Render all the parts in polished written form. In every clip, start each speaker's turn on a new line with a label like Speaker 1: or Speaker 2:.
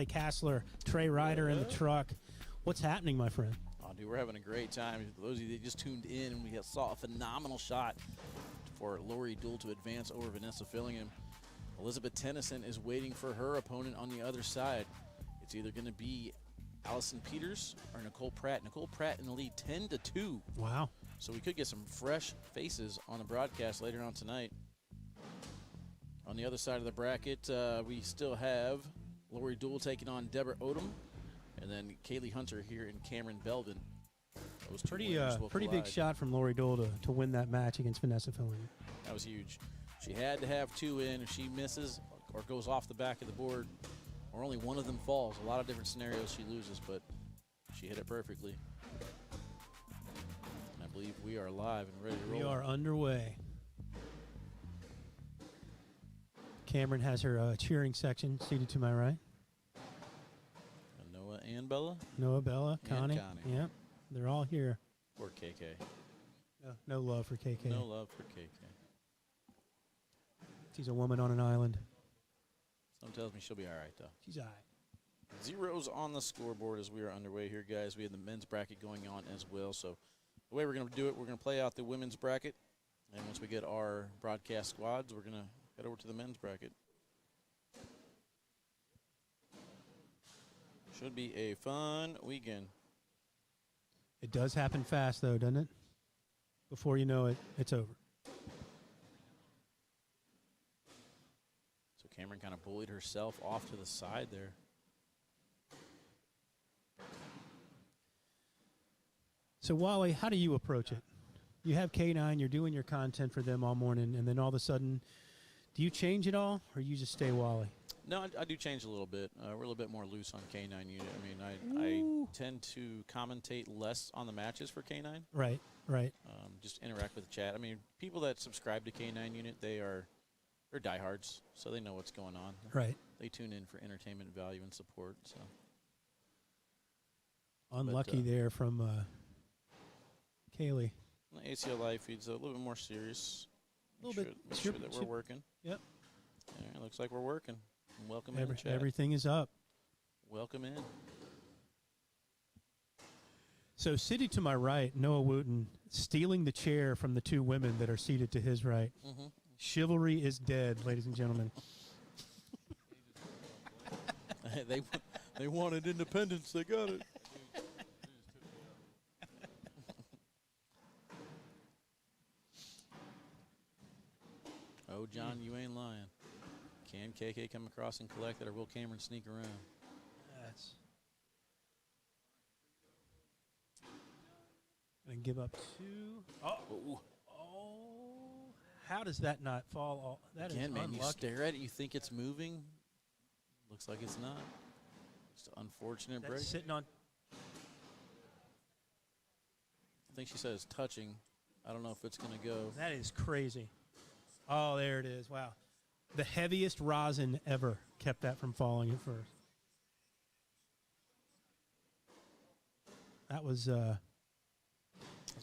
Speaker 1: Wally Kassler, Trey Ryder in the truck. What's happening, my friend?
Speaker 2: Oh, dude, we're having a great time. For those of you that just tuned in, we saw a phenomenal shot for Lori Duel to advance over Vanessa Fillingham. Elizabeth Tennyson is waiting for her opponent on the other side. It's either going to be Allison Peters or Nicole Pratt. Nicole Pratt in the lead 10-2.
Speaker 1: Wow.
Speaker 2: So we could get some fresh faces on the broadcast later on tonight. On the other side of the bracket, we still have Lori Duel taking on Deborah Odom, and then Kaylee Hunter here and Cameron Belvin. Those two
Speaker 1: pretty big shot from Lori Duel to win that match against Vanessa Fillingham.
Speaker 2: That was huge. She had to have 2 in. If she misses or goes off the back of the board, or only one of them falls, a lot of different scenarios she loses, but she hit it perfectly. And I believe we are live and ready to roll.
Speaker 1: We are underway. Cameron has her cheering section seated to my right.
Speaker 2: And Noah and Bella?
Speaker 1: Noah, Bella, Connie.
Speaker 2: Connie.
Speaker 1: Yep, they're all here.
Speaker 2: Or KK.
Speaker 1: No love for KK.
Speaker 2: No love for KK.
Speaker 1: She's a woman on an island.
Speaker 2: Someone tells me she'll be all right, though.
Speaker 1: She's all right.
Speaker 2: Zeros on the scoreboard as we are underway here, guys. We have the men's bracket going on as well. So the way we're going to do it, we're going to play out the women's bracket. And once we get our broadcast squads, we're going to head over to the men's bracket. Should be a fun weekend.
Speaker 1: It does happen fast, though, doesn't it? Before you know it, it's over.
Speaker 2: So Cameron kind of bullied herself off to the side there.
Speaker 1: So, Wally, how do you approach it? You have K9, you're doing your content for them all morning, and then all of a sudden, do you change it all, or you just stay Wally?
Speaker 2: No, I do change a little bit. We're a little bit more loose on K9 unit. I mean, I tend to commentate less on the matches for K9.
Speaker 1: Right.
Speaker 2: Just interact with the chat. I mean, people that subscribe to K9 unit, they're diehards, so they know what's going on.
Speaker 1: Right.
Speaker 2: They tune in for entertainment value and support. So
Speaker 1: unlucky there from Kaylee.
Speaker 2: The ACL live feed's a little bit more serious. Make sure that we're working.
Speaker 1: Yep.
Speaker 2: Yeah, it looks like we're working. Welcome in the chat.
Speaker 1: Everything is up.
Speaker 2: Welcome in.
Speaker 1: So, seated to my right, Noah Wooten, stealing the chair from the 2 women that are seated to his right.
Speaker 2: Mm-hmm.
Speaker 1: Chivalry is dead, ladies and gentlemen.
Speaker 2: They wanted independence. They got it. Oh, John, you ain't lying. Can KK come across and collect it, or will Cameron sneak around?
Speaker 1: That's going to give up 2. Oh. How does that not fall? That
Speaker 2: Again,
Speaker 1: is
Speaker 2: man,
Speaker 1: unlucky.
Speaker 2: you stare at it, you think it's moving. Looks like it's not. Just an unfortunate break.
Speaker 1: Sitting on.
Speaker 2: I think she said it's touching. I don't know if it's going to go.
Speaker 1: That is crazy. Oh, there it is. Wow. The heaviest rosin ever kept that from falling at first. That was
Speaker 2: a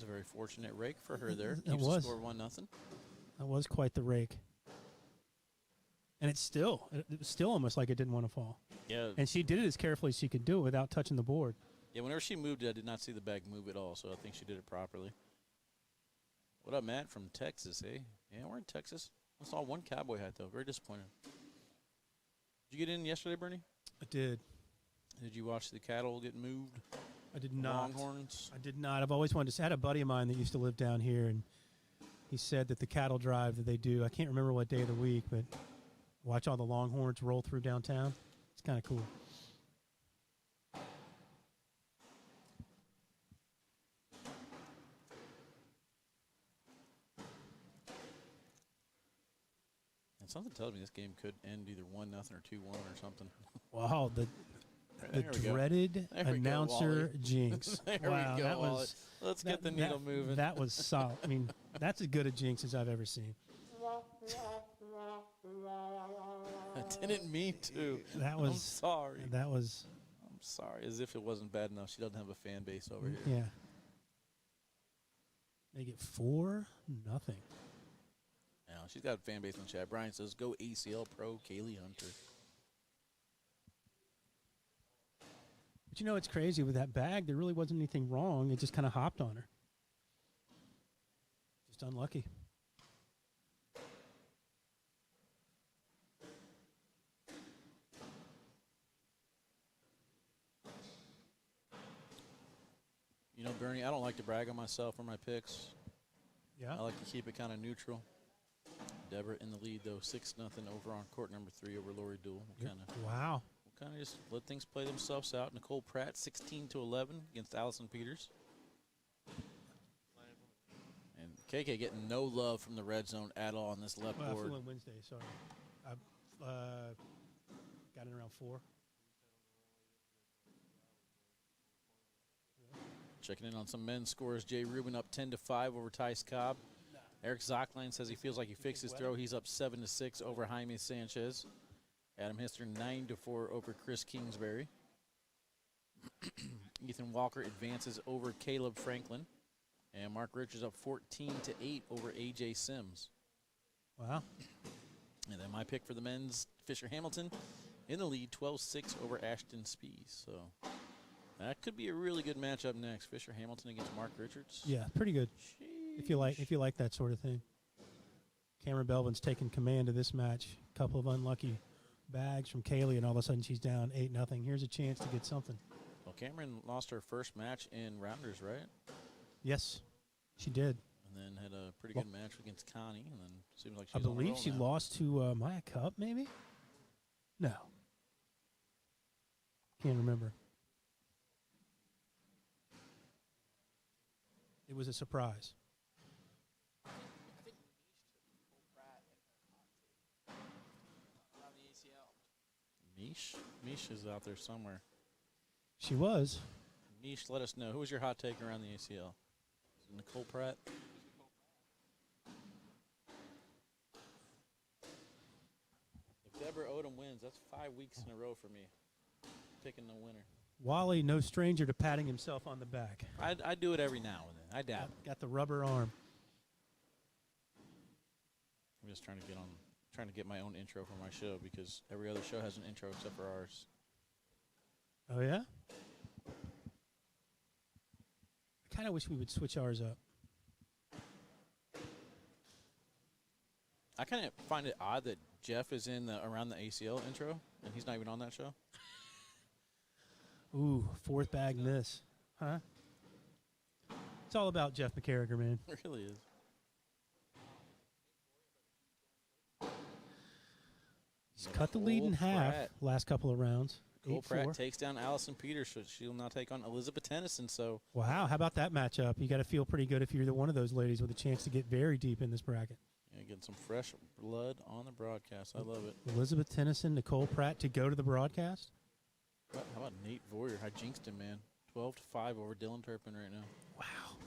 Speaker 2: very fortunate rake for her there.
Speaker 1: It
Speaker 2: Keeps
Speaker 1: was.
Speaker 2: the score 1-0.
Speaker 1: That was quite the rake. And it was still almost like it didn't want to fall.
Speaker 2: Yeah.
Speaker 1: And she did it as carefully as she could do it without touching the board.
Speaker 2: Yeah, whenever she moved it, I did not see the bag move at all, so I think she did it properly. What up, Matt from Texas, eh? Yeah, we're in Texas. I saw one cowboy hat, though. Very disappointed. Did you get in yesterday, Bernie?
Speaker 1: I did.
Speaker 2: Did you watch the cattle get moved?
Speaker 1: I did not.
Speaker 2: Longhorns?
Speaker 1: I did not. I've always wanted to see. I had a buddy of mine that used to live down here, and he said that the cattle drive that they do, I can't remember what day of the week, but watch all the Longhorns roll through downtown. It's kind of cool.
Speaker 2: And something tells me this game could end either 1-0 or 2-1 or something.
Speaker 1: Wow, the dreaded announcer jinx.
Speaker 2: There
Speaker 1: wow,
Speaker 2: we go.
Speaker 1: that was.
Speaker 2: Let's get the needle moving.
Speaker 1: That was solid. I mean, that's as good a jinx as I've ever seen.
Speaker 2: I didn't mean to.
Speaker 1: That was.
Speaker 2: I'm sorry.
Speaker 1: That was.
Speaker 2: I'm sorry. As if it wasn't bad enough. She doesn't have a fan base over here.
Speaker 1: Yeah. Make it 4-0.
Speaker 2: Now, she's got a fan base in the chat. Brian says, go ACL Pro Kaylee Hunter.
Speaker 1: But you know, it's crazy with that bag. There really wasn't anything wrong. It just kind of hopped on her. Just unlucky.
Speaker 2: You know, Bernie, I don't like to brag on myself or my picks.
Speaker 1: Yeah.
Speaker 2: I like to keep it kind of neutral. Deborah in the lead, though, 6-0 over on court number 3 over Lori Duel.
Speaker 1: Wow.
Speaker 2: We'll kind of just let things play themselves out. Nicole Pratt, 16-11 against Allison Peters. And KK getting no love from the red zone at all on this left
Speaker 1: Well, I
Speaker 2: board.
Speaker 1: flew on Wednesday, sorry. I got in around 4.
Speaker 2: Checking in on some men's scores. Jay Rubin up 10-5 over Tice Cobb. Eric Zockline says he feels like he fixed his throw. He's up 7-6 over Jaime Sanchez. Adam Hister 9-4 over Chris Kingsbury. Ethan Walker advances over Caleb Franklin. And Mark Richards up 14-8 over AJ Sims.
Speaker 1: Wow.
Speaker 2: And then my pick for the men's, Fisher Hamilton in the lead, 12-6 over Ashton Spees. So that could be a really good matchup next. Fisher Hamilton against Mark Richards.
Speaker 1: Yeah, pretty good. If you like that sort of thing. Cameron Belvin's taking command of this match. A couple of unlucky bags from Kaylee, and all of a sudden she's down 8-0. Here's a chance to get something.
Speaker 2: Well, Cameron lost her first match in Rounders, right?
Speaker 1: Yes, she did.
Speaker 2: And then had a pretty good match against Connie, and then seems like she's
Speaker 1: I believe she
Speaker 2: now.
Speaker 1: lost to Maya Cup, maybe? No. Can't remember. It was a surprise.
Speaker 2: I think Pratt around the ACL. Mish is out there somewhere.
Speaker 1: She was.
Speaker 2: Mish, let us know. Who was your hot take around the ACL? Is it Nicole Pratt? If Deborah Odom wins, that's 5 weeks in a row for me. Picking the winner.
Speaker 1: Wally, no stranger to patting himself on the back.
Speaker 2: I do it every now and then. I dab.
Speaker 1: Got the rubber arm.
Speaker 2: I'm just trying to get my own intro for my show because every other show has an intro except for ours.
Speaker 1: Oh, yeah? I kind of wish we would switch ours up.
Speaker 2: I kind of find it odd that Jeff is in the around the ACL intro and he's not even on that show.
Speaker 1: Ooh, 4th bag miss. Huh? It's all about Jeff McCarriger, man.
Speaker 2: It really is.
Speaker 1: He's cut the lead in half last couple of rounds.
Speaker 2: Cole Pratt takes down Allison Peters, so she'll now take on Elizabeth Tennyson. So
Speaker 1: wow, how about that matchup? You got to feel pretty good if you're one of those ladies with a chance to get very deep in this bracket.
Speaker 2: yeah, getting some fresh blood on the broadcast. I love it.
Speaker 1: Elizabeth Tennyson, Nicole Pratt to go to the broadcast.
Speaker 2: How about Nate Voyer? I jinxed him, man. 12-5 over Dylan Turpin right now.
Speaker 1: Wow,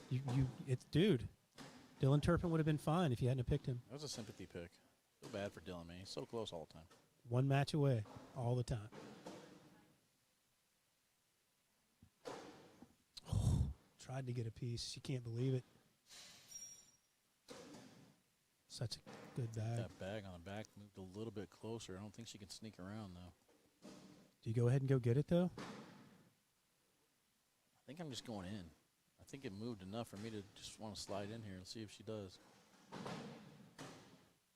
Speaker 1: dude. Dylan Turpin would have been fine if you hadn't have picked him.
Speaker 2: That was a sympathy pick. Feel bad for Dylan, man. He's so close all the time.
Speaker 1: One match away, all the time. Oh, tried to get a piece. You can't believe it. Such a good bag.
Speaker 2: That bag on the back moved a little bit closer. I don't think she can sneak around, though.
Speaker 1: Do you go ahead and go get it, though?
Speaker 2: I think I'm just going in. I think it moved enough for me to just want to slide in here and see if she does.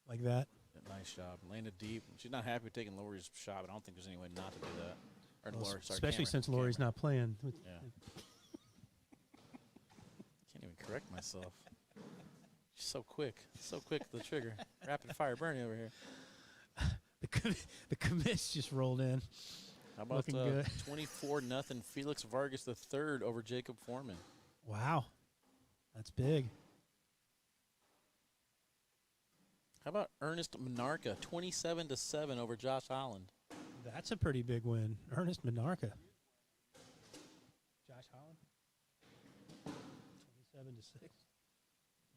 Speaker 1: Like that?
Speaker 2: Nice job. Landed deep. She's not happy with taking Lori's shot, but I don't think there's any way not to do that. Or
Speaker 1: Well,
Speaker 2: Lori, sorry,
Speaker 1: especially
Speaker 2: Cameron.
Speaker 1: since Lori's not playing.
Speaker 2: Yeah. Can't even correct myself. She's so quick. So quick with the trigger. Rapid fire Bernie over here.
Speaker 1: The commits just rolled in.
Speaker 2: How about
Speaker 1: Looking good.
Speaker 2: 24-0 Felix Vargas III over Jacob Foreman?
Speaker 1: Wow. That's big.
Speaker 2: How about Ernest Minarca, 27-7 over Josh Holland?
Speaker 1: That's a pretty big win. Ernest Minarca. Josh Holland. 27-6.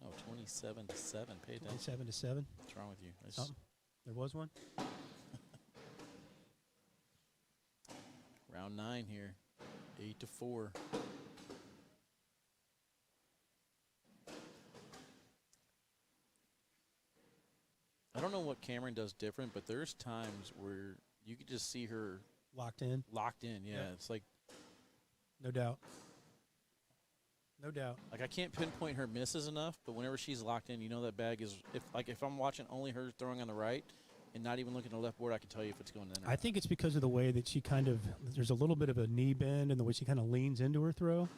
Speaker 2: Oh, 27-7. Pay attention.
Speaker 1: 27-7.
Speaker 2: What's wrong with you?
Speaker 1: Something. There was one.
Speaker 2: Round 9 here. 8-4. I don't know what Cameron does different, but there's times where you could just see her
Speaker 1: Locked in.
Speaker 2: locked in. Yeah,
Speaker 1: Yeah.
Speaker 2: it's like
Speaker 1: No doubt. No doubt.
Speaker 2: Like, I can't pinpoint her misses enough, but whenever she's locked in, you know that bag is, if I'm watching only her throwing on the right and not even looking at the left board, I can tell you if it's going in or
Speaker 1: I think it's because of the way that she kind of, there's a little bit of a knee bend and the way she kind of leans into her throw.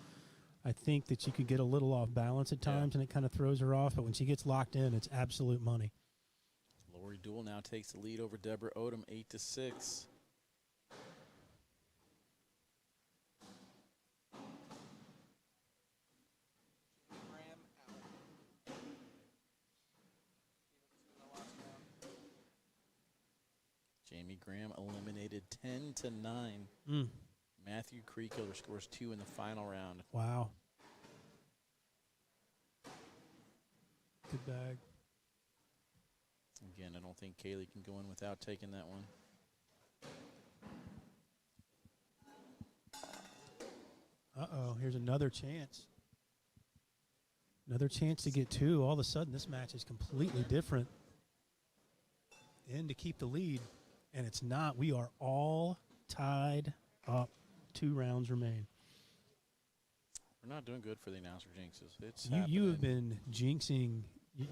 Speaker 1: I think that she could get a little off balance at times, and it kind of throws her off. But when she gets locked in, it's absolute money.
Speaker 2: Lori Duel now takes the lead over Deborah Odom, 8-6. Jamie Graham eliminated 10-9. Matthew Creekkiller scores 2 in the final round.
Speaker 1: Wow. Good bag.
Speaker 2: Again, I don't think Kaylee can go in without taking that one.
Speaker 1: Uh-oh, here's another chance. Another chance to get 2. All of a sudden, this match is completely different. In to keep the lead, and it's not. We are all tied up. 2 rounds remain.
Speaker 2: We're not doing good for the announcer jinxes. It's
Speaker 1: you have been jinxing.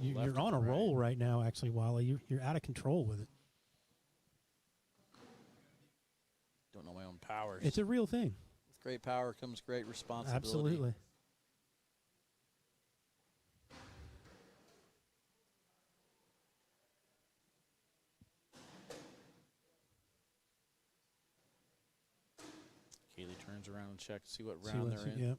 Speaker 1: You're on a roll right now, actually, Wally. You're out of control with it.
Speaker 2: Don't know my own powers.
Speaker 1: It's a real thing.
Speaker 2: With great power comes great responsibility.
Speaker 1: Absolutely.
Speaker 2: Kaylee turns around and checks to see what round they're in.
Speaker 1: Yep.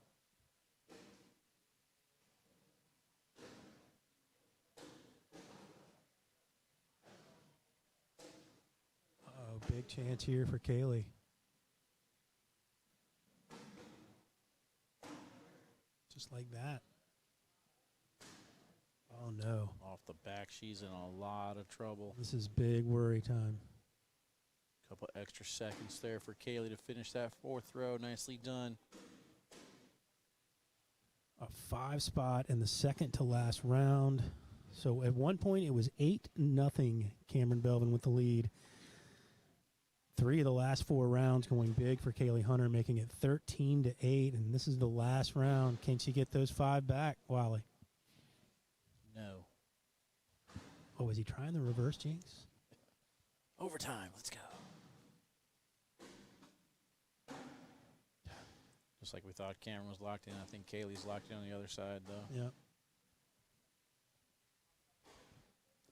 Speaker 1: Oh, big chance here for Kaylee. Just like that. Oh, no.
Speaker 2: Off the back, she's in a lot of trouble.
Speaker 1: This is big worry time.
Speaker 2: Couple extra seconds there for Kaylee to finish that 4th throw. Nicely done.
Speaker 1: A 5 spot in the second to last round. So at one point it was 8-0 Cameron Belvin with the lead. 3 of the last 4 rounds going big for Kaylee Hunter, making it 13-8. And this is the last round. Can she get those 5 back, Wally?
Speaker 2: No.
Speaker 1: Oh, is he trying the reverse jinx?
Speaker 2: Overtime. Let's go. Just like we thought Cameron was locked in. I think Kaylee's locked in on the other side, though.
Speaker 1: Yeah.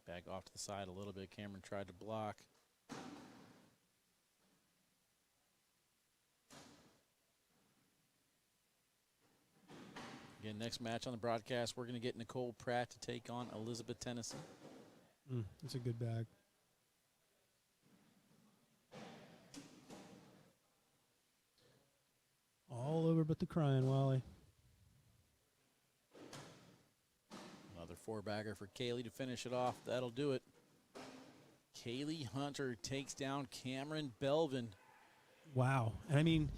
Speaker 2: Back off to the side a little bit. Cameron tried to block. Again, next match on the broadcast, we're going to get Nicole Pratt to take on Elizabeth Tennyson.
Speaker 1: That's a good bag. All over but the crying, Wally.
Speaker 2: Another 4-bagger for Kaylee to finish it off. That'll do it. Kaylee Hunter takes down Cameron Belvin.
Speaker 1: Wow. And I mean,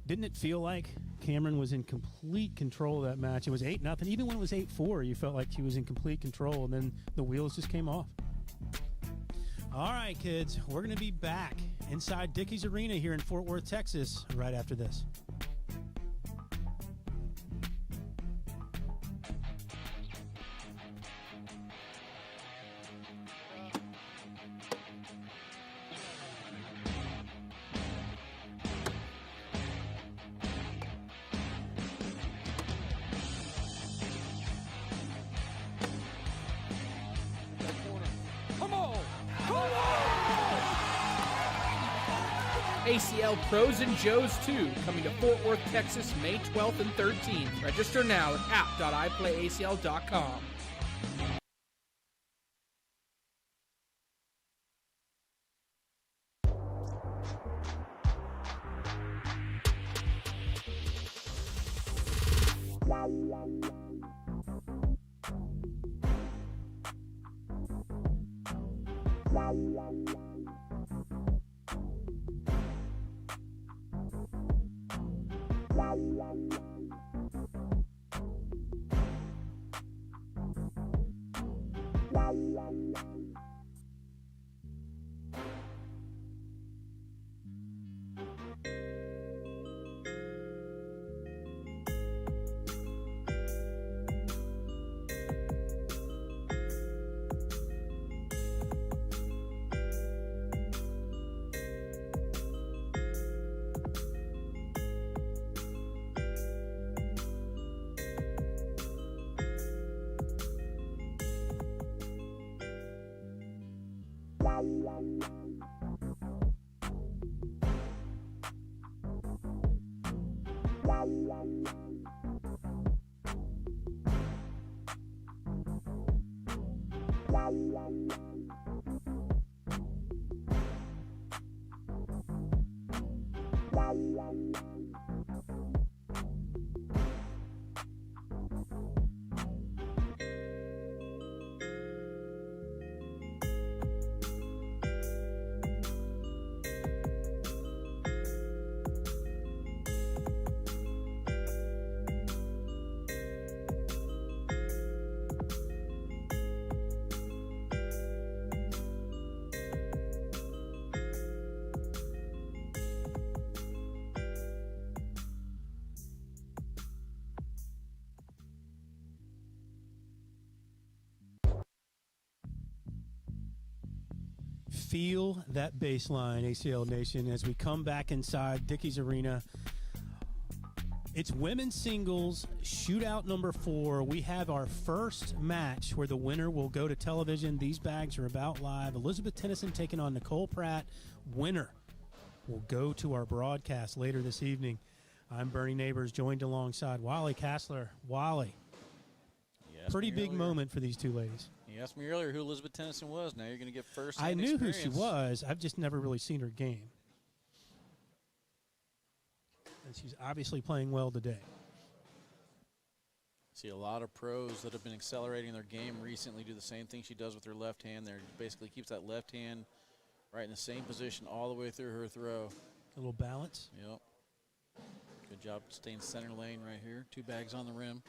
Speaker 1: didn't it feel like Cameron was in complete control of that match? It was 8-0. Even when it was 8-4, you felt like he was in complete control, and then the wheels just came off. All right, kids, we're going to be back inside Dickey's Arena here in Fort Worth, Texas, right after this.
Speaker 3: ACL Pros and Joes 2, coming to Fort Worth, Texas, May 12th and 13th. Register now at app.iplayacl.com.
Speaker 1: Feel that bass line, ACL Nation, as we come back inside Dickies Arena. It's women's singles shootout number 4. We have our first match where the winner will go to television. These bags are about live. Elizabeth Tennyson taking on Nicole Pratt. Winner will go to our broadcast later this evening. I'm Bernie Neighbors, joined alongside Wally Kassler. Wally, pretty big moment for these two ladies.
Speaker 2: You asked me earlier who Elizabeth Tennyson was. Now you're going to get first.
Speaker 1: I knew who she was. I've just never really seen her game. And she's obviously playing well today.
Speaker 2: See a lot of pros that have been accelerating their game recently do the same thing she does with her left hand. There basically keeps that left hand right in the same position all the way through her throw.
Speaker 1: A little balance.
Speaker 2: Yep. Good job staying center lane right here. 2 bags on the rim.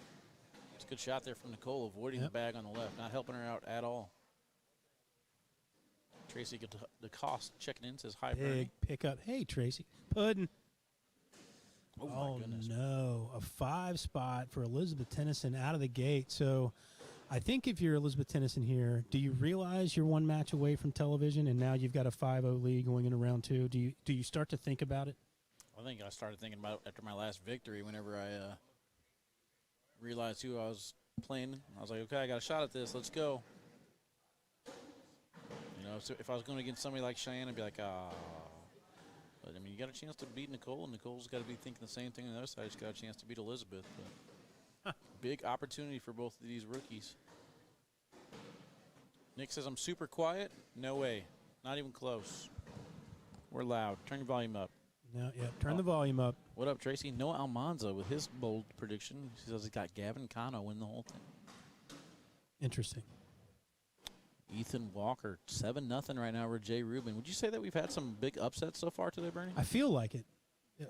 Speaker 2: It's a good shot there from Nicole, avoiding the bag on the left, not helping her out at all. Tracy DeCoste checking in, says hi, Bernie.
Speaker 1: Big pickup. Hey, Tracy. Puddin'.
Speaker 2: Oh,
Speaker 1: Oh,
Speaker 2: my goodness.
Speaker 1: no. A 5 spot for Elizabeth Tennyson out of the gate. So I think if you're Elizabeth Tennyson here, do you realize you're 1 match away from television and now you've got a 5-0 lead going into round 2? Do you start to think about it?
Speaker 2: I think I started thinking about it after my last victory whenever I realized who I was playing. I was like, okay, I got a shot at this. Let's go. You know, so if I was going against somebody like Cheyenne, I'd be like, ah. But, I mean, you got a chance to beat Nicole, and Nicole's got to be thinking the same thing on the other side. She's got a chance to beat Elizabeth. But big opportunity for both of these rookies. Nick says, I'm super quiet. No way. Not even close. We're loud. Turn your volume up.
Speaker 1: No, yeah, turn the volume up.
Speaker 2: What up, Tracy? Noah Almanza with his bold prediction. He says he's got Gavin Cano win the whole thing.
Speaker 1: Interesting.
Speaker 2: Ethan Walker, 7-0 right now over Jay Rubin. Would you say that we've had some big upsets so far today, Bernie?
Speaker 1: I feel like it.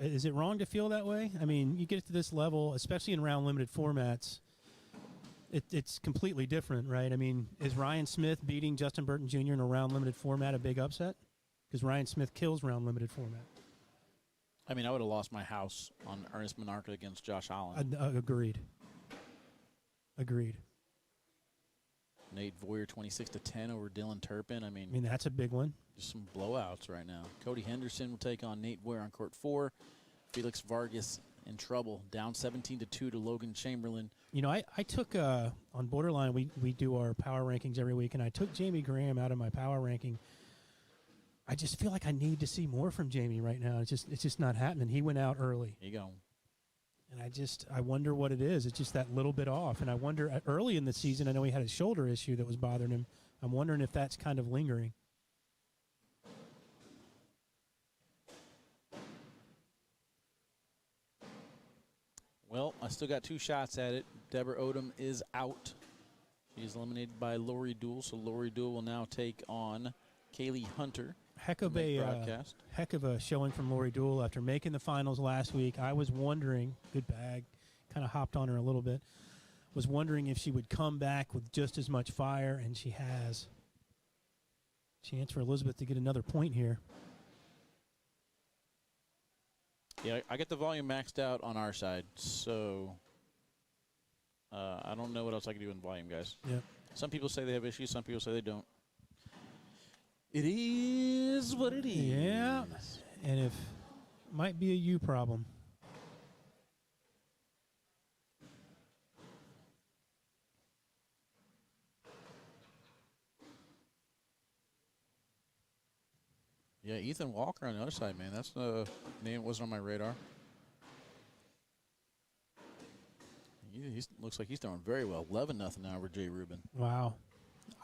Speaker 1: Is it wrong to feel that way? I mean, you get to this level, especially in round-limited formats, it's completely different, right? I mean, is Ryan Smith beating Justin Burton Jr. in a round-limited format a big upset? Because Ryan Smith kills round-limited format.
Speaker 2: I mean, I would have lost my house on Ernest Monarca against Josh Holland.
Speaker 1: Agreed.
Speaker 2: Nate Voyer, 26-10 over Dylan Turpin. I mean,
Speaker 1: that's a big one.
Speaker 2: Just some blowouts right now. Cody Henderson will take on Nate Voyer on court 4. Felix Vargas in trouble, down 17-2 to Logan Chamberlain.
Speaker 1: You know, I took on Borderline. We do our power rankings every week, and I took Jamie Graham out of my power ranking. I just feel like I need to see more from Jamie right now. It's just not happening. He went out early.
Speaker 2: There you go.
Speaker 1: And I wonder what it is. It's just that little bit off. And I wonder, early in the season, I know he had a shoulder issue that was bothering him. I'm wondering if that's kind of lingering.
Speaker 2: Well, I still got 2 shots at it. Deborah Odom is out. She's eliminated by Lori Duel, so Lori Duel will now take on Kaylee Hunter. Heck of
Speaker 1: a showing from Lori Duel after making the finals last week. I was wondering, good bag, kind of hopped on her a little bit, was wondering if she would come back with just as much fire, and she has. Chance for Elizabeth to get another point here.
Speaker 2: Yeah, I get the volume maxed out on our side, so I don't know what else I can do in volume, guys.
Speaker 1: Yep.
Speaker 2: Some people say they have issues, some people say they don't. It is what it is.
Speaker 1: Yeah, and if might be a you problem.
Speaker 2: Yeah, Ethan Walker on the other side, man. That's the name that wasn't on my radar. He looks like he's doing very well. 11-0 now over Jay Rubin.
Speaker 1: Wow.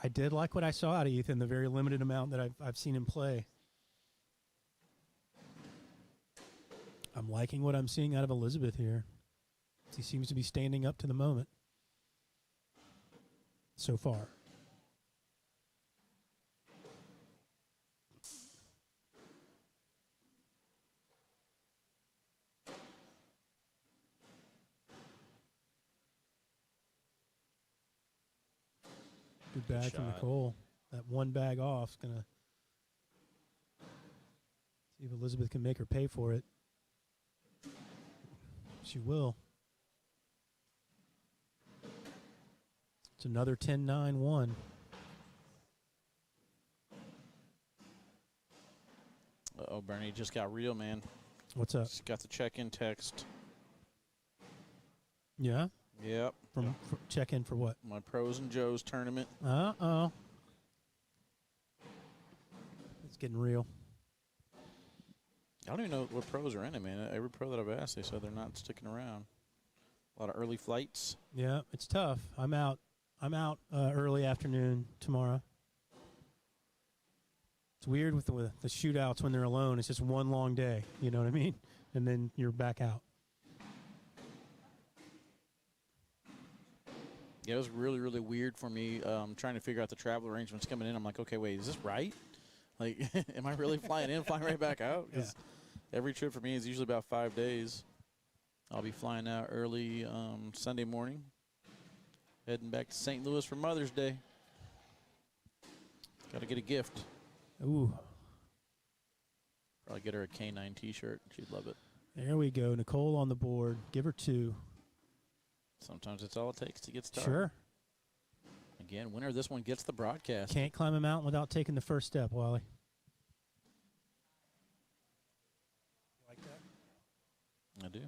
Speaker 1: I did like what I saw out of Ethan, the very limited amount that I've seen him play. I'm liking what I'm seeing out of Elizabeth here. He seems to be standing up to the moment so far. Good bag from Nicole. That one bag off is going to see if Elizabeth can make her pay for it. She will. It's another 10-9-1.
Speaker 2: Uh-oh, Bernie just got real, man.
Speaker 1: What's up?
Speaker 2: Just got the check-in text.
Speaker 1: Yeah?
Speaker 2: Yep.
Speaker 1: From check-in for what?
Speaker 2: My Pros and Joes tournament.
Speaker 1: Uh-oh. It's getting real.
Speaker 2: I don't even know what pros are in it, man. Every pro that I've asked, they said they're not sticking around. A lot of early flights.
Speaker 1: Yeah, it's tough. I'm out early afternoon tomorrow. It's weird with the shootouts when they're alone. It's just one long day. You know what I mean? And then you're back out.
Speaker 2: Yeah, it was really, really weird for me trying to figure out the travel arrangements coming in. I'm like, okay, wait, is this right? Like, am I really flying in, flying right back out? Because every trip for me is usually about 5 days. I'll be flying out early Sunday morning, heading back to St. Louis for Mother's Day. Got to get a gift.
Speaker 1: Ooh.
Speaker 2: Probably get her a K9 T-shirt. She'd love it.
Speaker 1: There we go. Nicole on the board. Give her 2.
Speaker 2: Sometimes it's all it takes to get started.
Speaker 1: Sure.
Speaker 2: Again, winner of this one gets the broadcast.
Speaker 1: Can't climb a mountain without taking the first step, Wally. You like that?
Speaker 2: I do.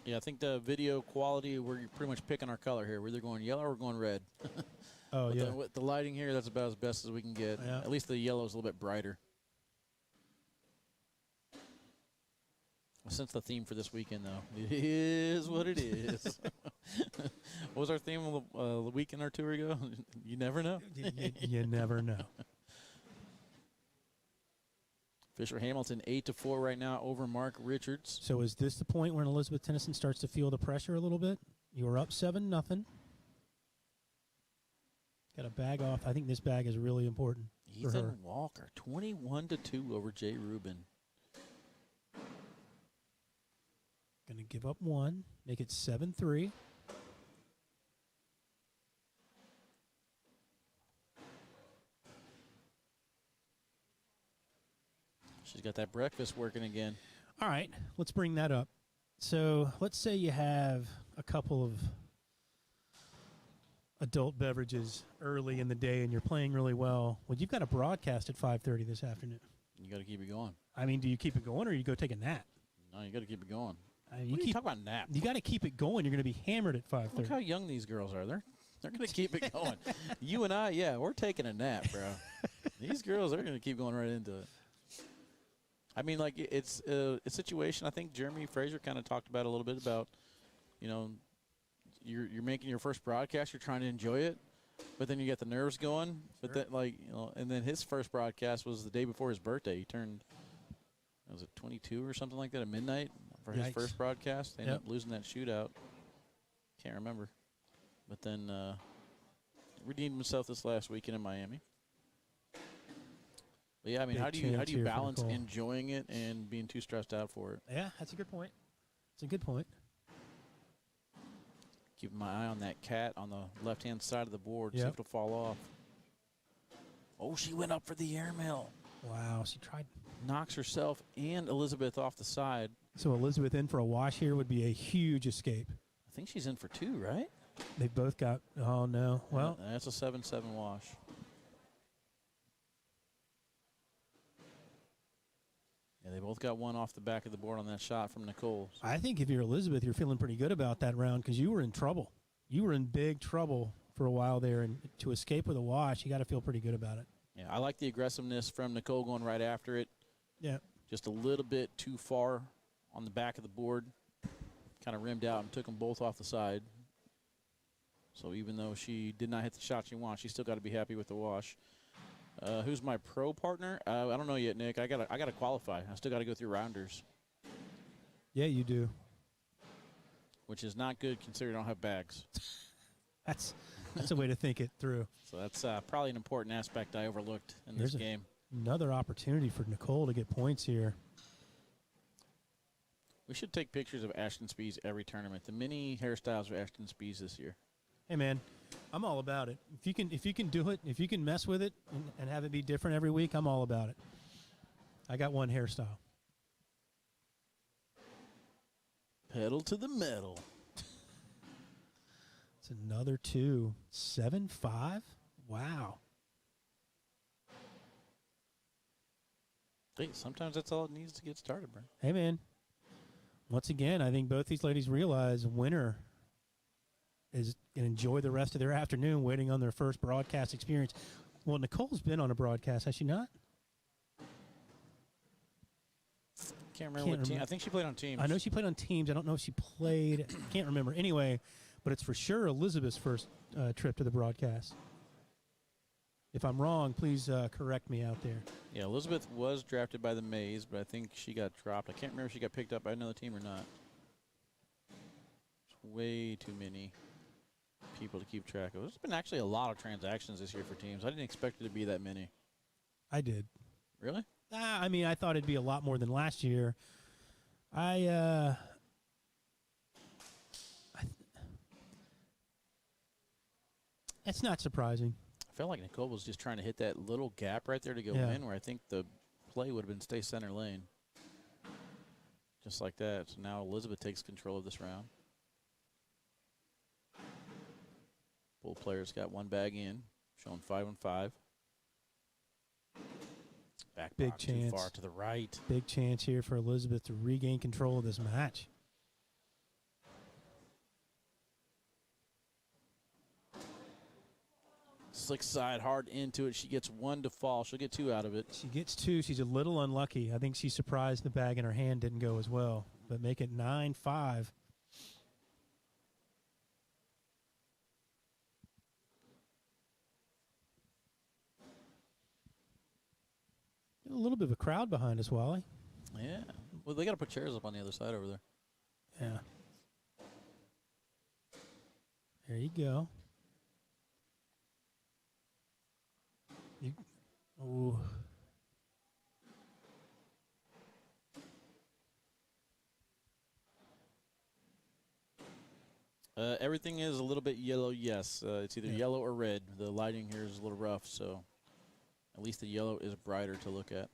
Speaker 2: Yeah, I think the video quality, we're pretty much picking our color here. We're either going yellow or we're going red.
Speaker 1: Oh, yeah.
Speaker 2: With the lighting here, that's about as best as we can get.
Speaker 1: Yeah.
Speaker 2: At least the yellow is a little bit brighter. I sense the theme for this weekend, though. It is what it is. What was our theme a weekend or two ago? You never know.
Speaker 1: You never know.
Speaker 2: Fisher Hamilton 8-4 right now over Mark Richards.
Speaker 1: So is this the point where Elizabeth Tennyson starts to feel the pressure a little bit? You were up 7-0. Got a bag off. I think this bag is really important for her.
Speaker 2: Ethan Walker, 21-2 over Jay Rubin.
Speaker 1: Going to give up 1, make it 7-3.
Speaker 2: She's got that breakfast working again.
Speaker 1: All right, let's bring that up. So let's say you have a couple of adult beverages early in the day and you're playing really well. Well, you've got a broadcast at 5:30 this afternoon.
Speaker 2: You got to keep it going.
Speaker 1: I mean, do you keep it going or you go take a nap?
Speaker 2: No, you got to keep it going.
Speaker 1: You
Speaker 2: talk about nap.
Speaker 1: You got to keep it going. You're going to be hammered at 5:30.
Speaker 2: Look how young these girls are. They're going to keep it going. You and I, yeah, we're taking a nap, bro. These girls are going to keep going right into it. I mean, like, it's a situation. I think Jeremy Fraser kind of talked about a little bit about, you know, you're making your first broadcast. You're trying to enjoy it, but then you get the nerves going. But then, like, you know, and then his first broadcast was the day before his birthday. He turned, was it 22 or something like that at midnight for his first broadcast. They ended up losing that shootout. Can't remember. But then redeemed himself this last weekend in Miami. But yeah, I mean, how do you balance enjoying it and being too stressed out for it?
Speaker 1: Yeah, that's a good point. It's a good point.
Speaker 2: Keeping my eye on that cat on the left-hand side of the board, see if it'll fall off. Oh, she went up for the airmail.
Speaker 1: Wow, she tried.
Speaker 2: Knocks herself and Elizabeth off the side.
Speaker 1: So Elizabeth in for a wash here would be a huge escape.
Speaker 2: I think she's in for 2, right?
Speaker 1: They've both got, oh, no. Well,
Speaker 2: that's a 7-7 wash. Yeah, they both got one off the back of the board on that shot from Nicole.
Speaker 1: I think if you're Elizabeth, you're feeling pretty good about that round because you were in trouble. You were in big trouble for a while there, and to escape with a wash, you got to feel pretty good about it.
Speaker 2: Yeah, I like the aggressiveness from Nicole going right after it.
Speaker 1: Yeah.
Speaker 2: Just a little bit too far on the back of the board. Kind of rimmed out and took them both off the side. So even though she did not hit the shot she wants, she's still got to be happy with the wash. Who's my pro partner? I don't know yet, Nick. I gotta qualify. I still got to go through rounders.
Speaker 1: Yeah, you do.
Speaker 2: Which is not good considering I don't have bags.
Speaker 1: That's a way to think it through.
Speaker 2: So that's probably an important aspect I overlooked in this game.
Speaker 1: Another opportunity for Nicole to get points here.
Speaker 2: We should take pictures of Ashton Spees every tournament. The mini hairstyles of Ashton Spees this year.
Speaker 1: Hey, man, I'm all about it. If you can do it, if you can mess with it and have it be different every week, I'm all about it. I got one hairstyle.
Speaker 2: Pedal to the metal.
Speaker 1: It's another 2. 7-5? Wow.
Speaker 2: Hey, sometimes that's all it needs to get started, bro.
Speaker 1: Hey, man. Once again, I think both these ladies realize winner is going to enjoy the rest of their afternoon waiting on their first broadcast experience. Well, Nicole's been on a broadcast, has she not?
Speaker 2: Can't remember what team. I think she played on teams.
Speaker 1: I know she played on teams. I don't know if she played. Can't remember. Anyway, but it's for sure Elizabeth's first trip to the broadcast. If I'm wrong, please correct me out there.
Speaker 2: Yeah, Elizabeth was drafted by the Mays, but I think she got dropped. I can't remember if she got picked up by another team or not. It's way too many people to keep track of. There's been actually a lot of transactions this year for teams. I didn't expect it to be that many.
Speaker 1: I did.
Speaker 2: Really?
Speaker 1: I mean, I thought it'd be a lot more than last year. It's not surprising.
Speaker 2: I felt like Nicole was just trying to hit that little gap right there to go in, where I think the play would have been stay center lane. Just like that. So now Elizabeth takes control of this round. Both players got one bag in, showing 5 and 5. Back
Speaker 1: big
Speaker 2: box
Speaker 1: chance.
Speaker 2: Too far to the right.
Speaker 1: Big chance here for Elizabeth to regain control of this match.
Speaker 2: Slick side, hard into it. She gets 1 to fall. She'll get 2 out of it.
Speaker 1: She gets 2. She's a little unlucky. I think she's surprised the bag in her hand didn't go as well. But make it 9-5. A little bit of a crowd behind us, Wally.
Speaker 2: Yeah. Well, they got to put chairs up on the other side over there.
Speaker 1: Yeah. There you go. Ooh.
Speaker 2: Everything is a little bit yellow, yes. It's either yellow or red. The lighting here is a little rough, so at least the yellow is brighter to look at.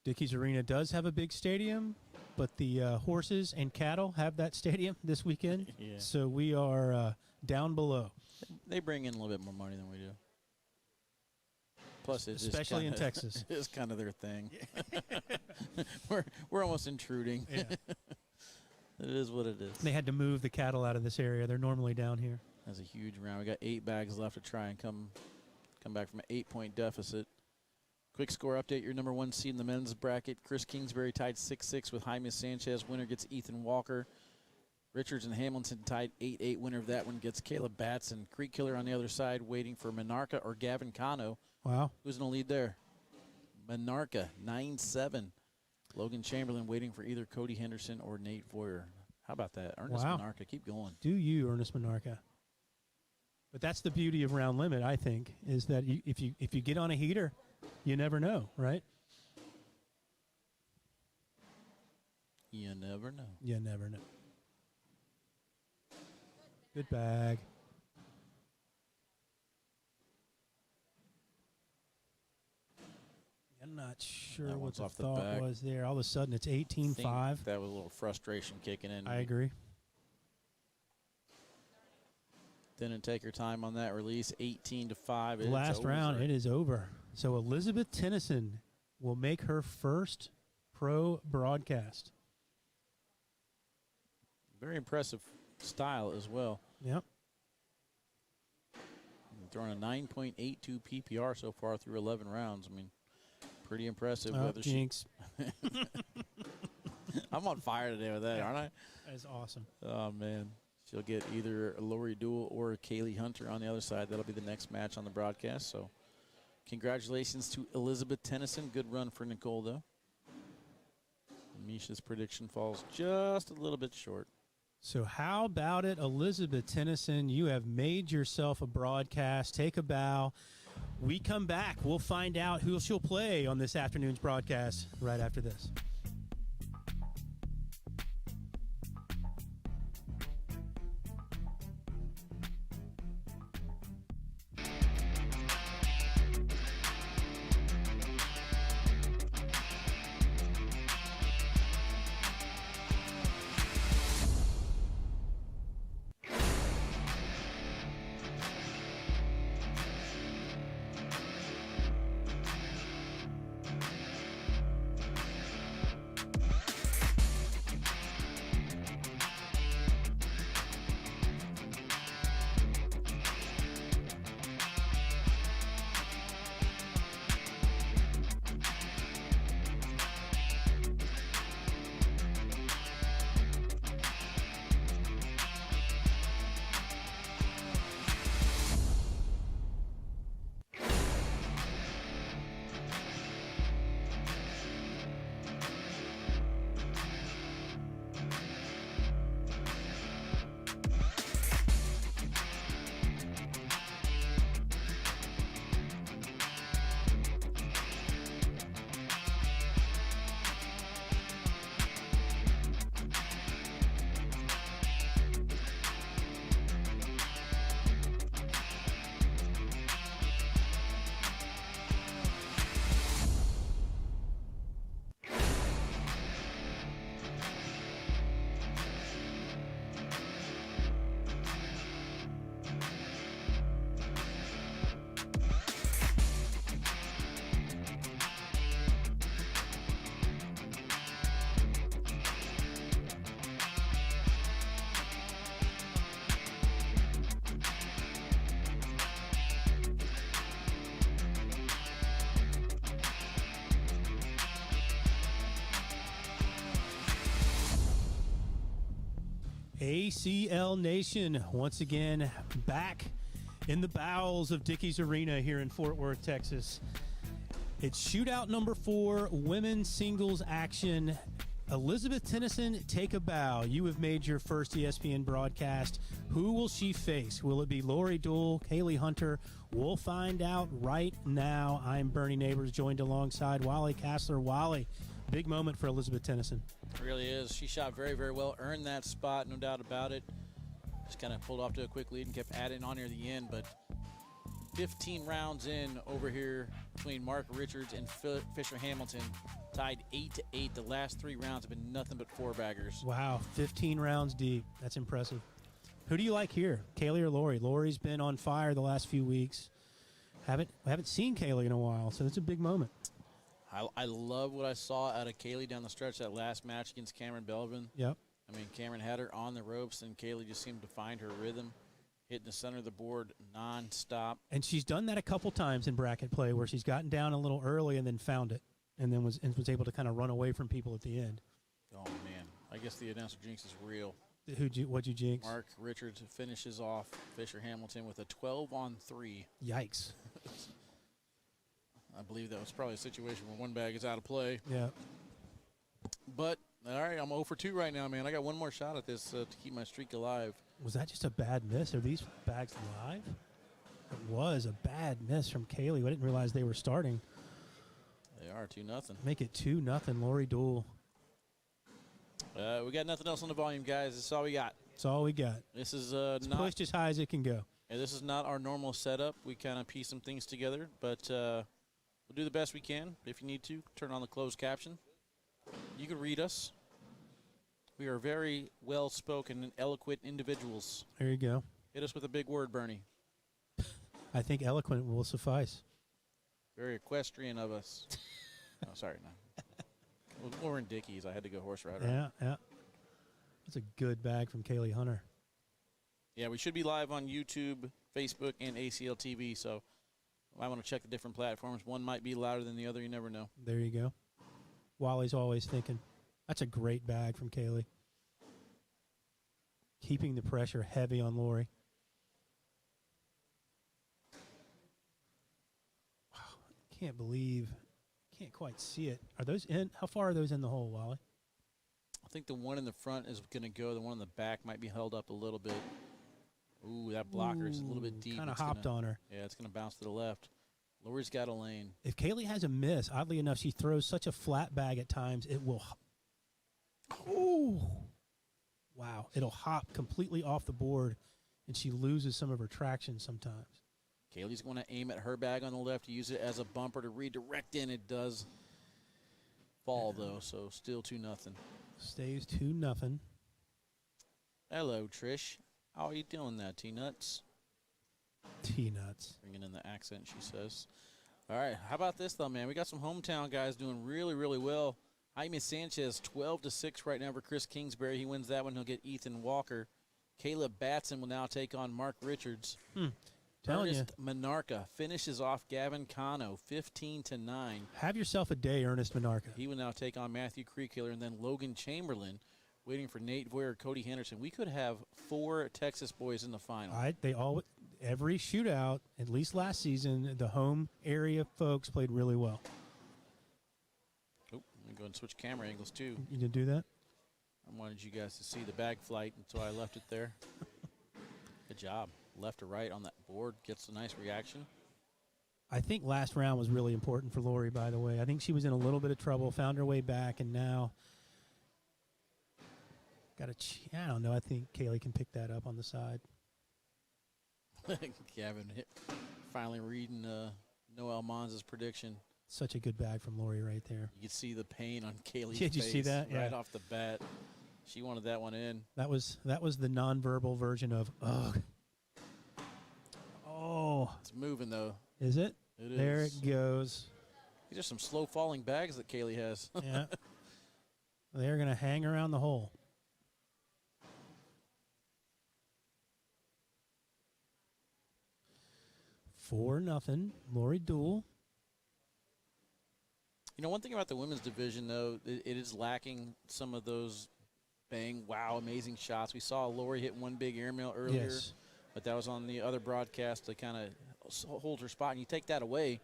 Speaker 1: Dickies Arena does have a big stadium, but the horses and cattle have that stadium this weekend.
Speaker 2: Yeah.
Speaker 1: So we are down below.
Speaker 2: They bring in a little bit more money than we do. Plus, it's
Speaker 1: especially in Texas.
Speaker 2: It's kind of their thing. we're almost intruding.
Speaker 1: Yeah.
Speaker 2: It is what it is.
Speaker 1: They had to move the cattle out of this area. They're normally down here.
Speaker 2: That's a huge round. We got 8 bags left to try and come back from an 8-point deficit. Quick score update. Your number 1 seed in the men's bracket, Chris Kingsbury, tied 6-6 with Jaime Sanchez. Winner gets Ethan Walker. Richards and Hamilton tied 8-8. Winner of that one gets Caleb Batson. Creekkiller on the other side waiting for Monarca or Gavin Cano.
Speaker 1: Wow.
Speaker 2: Who's in the lead there? Monarca, 9-7. Logan Chamberlain waiting for either Cody Henderson or Nate Voyer. How about that? Ernest Monarca, keep going.
Speaker 1: Do you, Ernest Monarca? But that's the beauty of Round Limit, I think, is that if you get on a heater, you never know, right?
Speaker 2: You never know.
Speaker 1: You never know. Good bag. I'm not sure
Speaker 2: That
Speaker 1: what
Speaker 2: one's
Speaker 1: the
Speaker 2: off the
Speaker 1: thought
Speaker 2: back.
Speaker 1: was there. All of a sudden, it's 18-5.
Speaker 2: That was a little frustration kicking in.
Speaker 1: I agree.
Speaker 2: Didn't take her time on that release. 18-5. It's
Speaker 1: Last round,
Speaker 2: over.
Speaker 1: it is over. So Elizabeth Tennyson will make her first pro broadcast.
Speaker 2: Very impressive style as well.
Speaker 1: Yep.
Speaker 2: Throwing a 9.82 PPR so far through 11 rounds. I mean, pretty impressive.
Speaker 1: Oh,
Speaker 2: Whether
Speaker 1: jinx.
Speaker 2: I'm on fire today with that, aren't I?
Speaker 1: That is awesome.
Speaker 2: Oh, man. She'll get either Lori Duel or Kaylee Hunter on the other side. That'll be the next match on the broadcast. So congratulations to Elizabeth Tennyson. Good run for Nicole, though. Misha's prediction falls just a little bit short.
Speaker 1: So how about it, Elizabeth Tennyson? You have made yourself a broadcast. Take a bow. We come back. We'll find out who she'll play on this afternoon's broadcast right after this. ACL Nation, once again, back in the bowels of Dickies Arena here in Fort Worth, Texas. It's shootout number 4, women's singles action. Elizabeth Tennyson, take a bow. You have made your first ESPN broadcast. Who will she face? Will it be Lori Duel, Kaylee Hunter? We'll find out right now. I'm Bernie Neighbors, joined alongside Wally Kassler. Wally, big moment for Elizabeth Tennyson.
Speaker 2: It really is. She shot very, very well, earned that spot, no doubt about it. Just kind of pulled off to a quick lead and kept adding on near the end, but 15 rounds in over here between Mark Richards and Fisher Hamilton, tied 8-8. The last 3 rounds have been nothing but 4-baggers.
Speaker 1: Wow, 15 rounds deep. That's impressive. Who do you like here, Kaylee or Lori? Lori's been on fire the last few weeks. Haven't seen Kaylee in a while, so it's a big moment.
Speaker 2: I love what I saw out of Kaylee down the stretch that last match against Cameron Belvin.
Speaker 1: Yep.
Speaker 2: I mean, Cameron had her on the ropes, and Kaylee just seemed to find her rhythm, hitting the center of the board nonstop.
Speaker 1: And she's done that a couple times in bracket play where she's gotten down a little early and then found it, and then was able to kind of run away from people at the end.
Speaker 2: Oh, man. I guess the announcer jinx is real.
Speaker 1: What'd you jinx?
Speaker 2: Mark Richards finishes off Fisher Hamilton with a 12-on-3.
Speaker 1: Yikes.
Speaker 2: I believe that was probably a situation where one bag is out of play.
Speaker 1: Yeah.
Speaker 2: But, all right, I'm 0 for 2 right now, man. I got one more shot at this to keep my streak alive.
Speaker 1: Was that just a bad miss? Are these bags live? It was a bad miss from Kaylee. I didn't realize they were starting.
Speaker 2: They are 2-0.
Speaker 1: Make it 2-0, Lori Duel.
Speaker 2: We got nothing else on the volume, guys. This is all we got.
Speaker 1: That's all we got.
Speaker 2: This is
Speaker 1: it's
Speaker 2: not
Speaker 1: pushed as high as it can go.
Speaker 2: Yeah, this is not our normal setup. We kind of piece some things together, but we'll do the best we can. If you need to, turn on the closed caption. You can read us. We are very well-spoken and eloquent individuals.
Speaker 1: There you go.
Speaker 2: Hit us with a big word, Bernie.
Speaker 1: I think eloquent will suffice.
Speaker 2: Very equestrian of us. Oh, sorry, no. We're in Dickies. I had to go horse rider.
Speaker 1: Yeah, yeah. That's a good bag from Kaylee Hunter.
Speaker 2: Yeah, we should be live on YouTube, Facebook, and ACL TV, so I want to check the different platforms. One might be louder than the other. You never know.
Speaker 1: There you go. Wally's always thinking. That's a great bag from Kaylee. Keeping the pressure heavy on Lori. Wow, can't quite see it. Are those in? How far are those in the hole, Wally?
Speaker 2: I think the one in the front is going to go. The one in the back might be held up a little bit. Ooh, that blocker is a little bit deep.
Speaker 1: Kind of hopped on her.
Speaker 2: Yeah, it's going to bounce to the left. Lori's got a lane.
Speaker 1: If Kaylee has a miss, oddly enough, she throws such a flat bag at times, it will. Ooh. Wow. It'll hop completely off the board, and she loses some of her traction sometimes.
Speaker 2: Kaylee's going to aim at her bag on the left, use it as a bumper to redirect in. It does fall, though, so still 2-0.
Speaker 1: Stays 2-0.
Speaker 2: Hello, Trish. How are you doing there, T-Nuts?
Speaker 1: T-Nuts.
Speaker 2: Bringing in the accent, she says. All right, how about this, though, man? We got some hometown guys doing really, really well. Jaime Sanchez, 12-6 right now for Chris Kingsbury. He wins that one. He'll get Ethan Walker. Caleb Batson will now take on Mark Richards. Ernest Monarca finishes off Gavin Cano, 15-9.
Speaker 1: Have yourself a day, Ernest Monarca.
Speaker 2: He will now take on Matthew Creekkiller, and then Logan Chamberlain waiting for Nate Voyer, Cody Henderson. We could have 4 Texas boys in the final.
Speaker 1: Every shootout, at least last season, the home area folks played really well.
Speaker 2: Oh, let me go and switch camera angles, too.
Speaker 1: You did do that?
Speaker 2: I wanted you guys to see the bag flight, and so I left it there. Good job. Left to right on that board. Gets a nice reaction.
Speaker 1: I think last round was really important for Lori, by the way. I think she was in a little bit of trouble, found her way back, and now I don't know. I think Kaylee can pick that up on the side.
Speaker 2: Gavin finally reading Noel Mons' prediction.
Speaker 1: Such a good bag from Lori right there.
Speaker 2: You can see the pain on Kaylee's
Speaker 1: Did you
Speaker 2: face
Speaker 1: see that?
Speaker 2: right
Speaker 1: Yeah.
Speaker 2: off the bat. She wanted that one in.
Speaker 1: That was the nonverbal version of ugh. Oh.
Speaker 2: It's moving, though.
Speaker 1: Is it?
Speaker 2: It is.
Speaker 1: There it goes.
Speaker 2: These are some slow-falling bags that Kaylee has.
Speaker 1: Yeah. They're going to hang around the hole. Four nothing. Lori Duel.
Speaker 2: You know, one thing about the women's division, though, it is lacking some of those bang, wow, amazing shots. We saw Lori hit one big airmail earlier,
Speaker 1: Yes.
Speaker 2: but that was on the other broadcast to kind of hold her spot. And you take that away,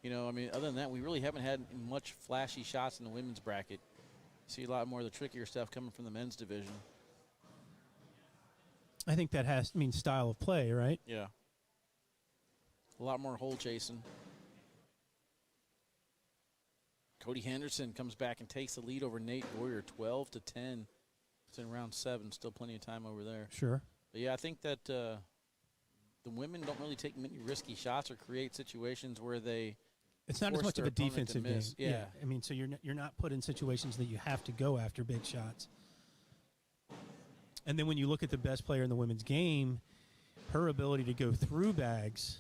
Speaker 2: you know, I mean, other than that, we really haven't had much flashy shots in the women's bracket. You see a lot more of the trickier stuff coming from the men's division.
Speaker 1: I think that means style of play, right?
Speaker 2: Yeah. A lot more hole chasing. Cody Henderson comes back and takes the lead over Nate Voyer, 12-10. It's in round 7, still plenty of time over there.
Speaker 1: Sure.
Speaker 2: But yeah, I think that the women don't really take many risky shots or create situations where they.
Speaker 1: It's not as
Speaker 2: force
Speaker 1: much of
Speaker 2: their
Speaker 1: a
Speaker 2: opponent
Speaker 1: defensive
Speaker 2: to
Speaker 1: game.
Speaker 2: miss. Yeah.
Speaker 1: I mean, so you're not put in situations that you have to go after big shots. And then when you look at the best player in the women's game, her ability to go through bags,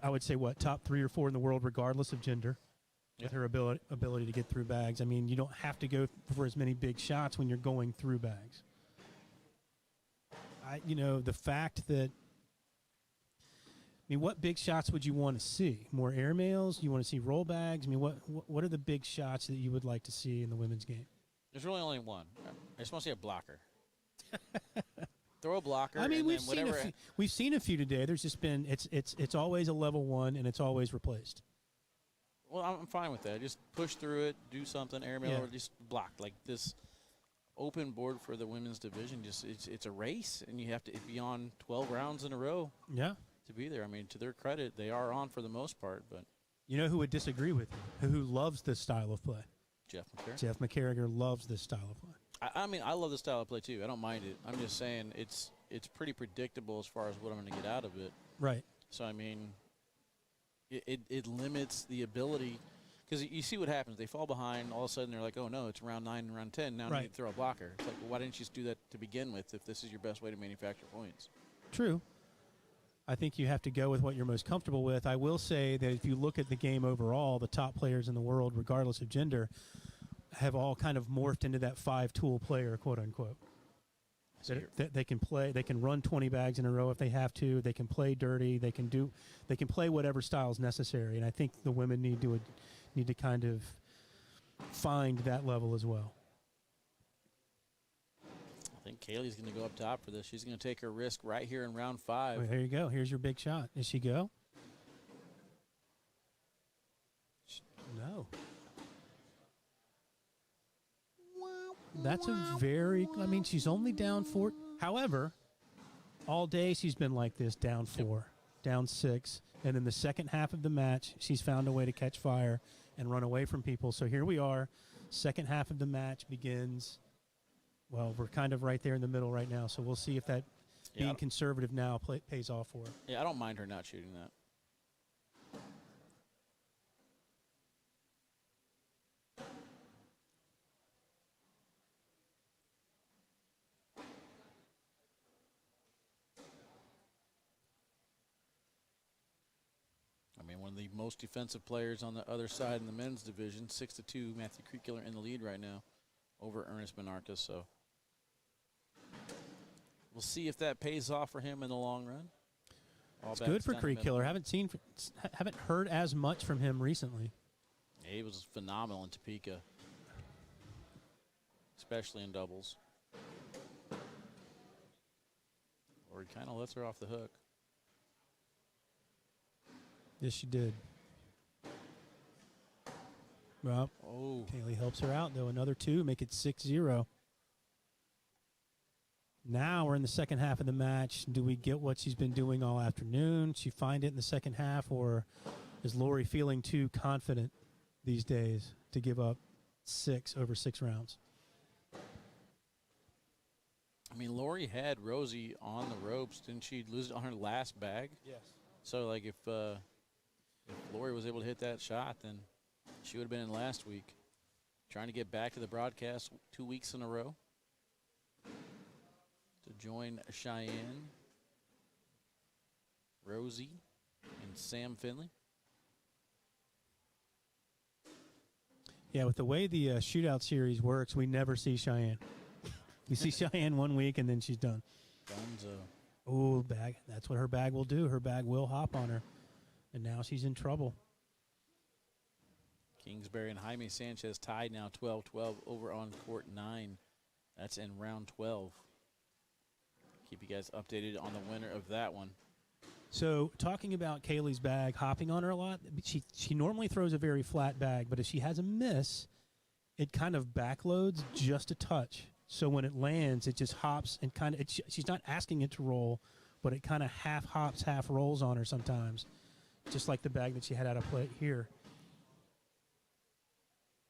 Speaker 1: I would say, top 3 or 4 in the world, regardless of gender, with her ability to get through bags. I mean, you don't have to go for as many big shots when you're going through bags. The fact that, what big shots would you want to see? More airmails? You want to see roll bags? I mean, what are the big shots that you would like to see in the women's game?
Speaker 2: There's really only one. I just want to see a blocker. Throw a blocker.
Speaker 1: I mean,
Speaker 2: and
Speaker 1: we've seen a few today. There's just been it's always a level 1 and it's always replaced.
Speaker 2: Well, I'm fine with that. Just push through it, do something, airmail, or just block. Like this open board for the women's division, it's a race, and you have to be on 12 rounds in a row.
Speaker 1: Yeah.
Speaker 2: To be there. I mean, to their credit, they are on for the most part, but.
Speaker 1: You know who would disagree with you? Who loves this style of play?
Speaker 2: Jeff McCarriger.
Speaker 1: Jeff McCarriger loves this style of play.
Speaker 2: I mean, I love this style of play too. I don't mind it. I'm just saying it's pretty predictable as far as what I'm going to get out of it.
Speaker 1: Right.
Speaker 2: So I mean, it limits the ability, Because you see what happens. They fall behind. All of a sudden, they're like, oh, no, it's round 9 and round 10. Now I need to throw a blocker. It's like, well, why didn't you just do that to begin with if this is your best way to manufacture points?
Speaker 1: True. I think you have to go with what you're most comfortable with. I will say that if you look at the game overall, the top players in the world, regardless of gender, have all kind of morphed into that 5-tool player, quote unquote. They can play. They can run 20 bags in a row if they have to. They can play dirty. They can play whatever style is necessary. And I think the women need to kind of find that level as well.
Speaker 2: I think Kaylee's going to go up top for this. She's going to take her risk right here in round 5.
Speaker 1: Well, there you go. Here's your big shot. Does she go? No. That's a very, I mean, she's only down 4. However, all day she's been like this, down 4, down 6. And in the second half of the match, she's found a way to catch fire and run away from people. So here we are. Second half of the match begins. Well, we're kind of right there in the middle right now. So we'll see if that being conservative now pays off for her.
Speaker 2: Yeah, I don't mind her not shooting that. I mean, one of the most defensive players on the other side in the men's division, 6-2, Matthew Creekkiller in the lead right now over Ernest Menarca. So we'll see if that pays off for him in the long run.
Speaker 1: It's good for Creekkiller. Haven't heard as much from him recently.
Speaker 2: Yeah, he was phenomenal in Topeka, especially in doubles. Or he kind of lets her off the hook.
Speaker 1: Yes, she did. Well, Kaylee helps her out, though. Another 2, make it 6-0. Now we're in the second half of the match. Do we get what she's been doing all afternoon? She find it in the second half, or is Lori feeling too confident these days to give up 6 over 6 rounds?
Speaker 2: I mean, Lori had Rosie on the ropes. Didn't she lose it on her last bag?
Speaker 1: Yes.
Speaker 2: So, like, if Lori was able to hit that shot, then she would have been in last week. Trying to get back to the broadcast 2 weeks in a row to join Cheyenne, Rosie, and Sam Finley.
Speaker 1: Yeah, with the way the shootout series works, we never see Cheyenne. We see Cheyenne 1 week, and then she's done.
Speaker 2: Dunzo.
Speaker 1: Oh, bag. That's what her bag will do. Her bag will hop on her. And now she's in trouble.
Speaker 2: Kingsbury and Jaime Sanchez tied now 12-12 over on court 9. That's in round 12. Keep you guys updated on the winner of that one.
Speaker 1: So talking about Kaylee's bag hopping on her a lot, she normally throws a very flat bag, but if she has a miss, it kind of backloads just a touch. So when it lands, it just hops and kind of, she's not asking it to roll, but it kind of half hops, half rolls on her sometimes, just like the bag that she had out of play here.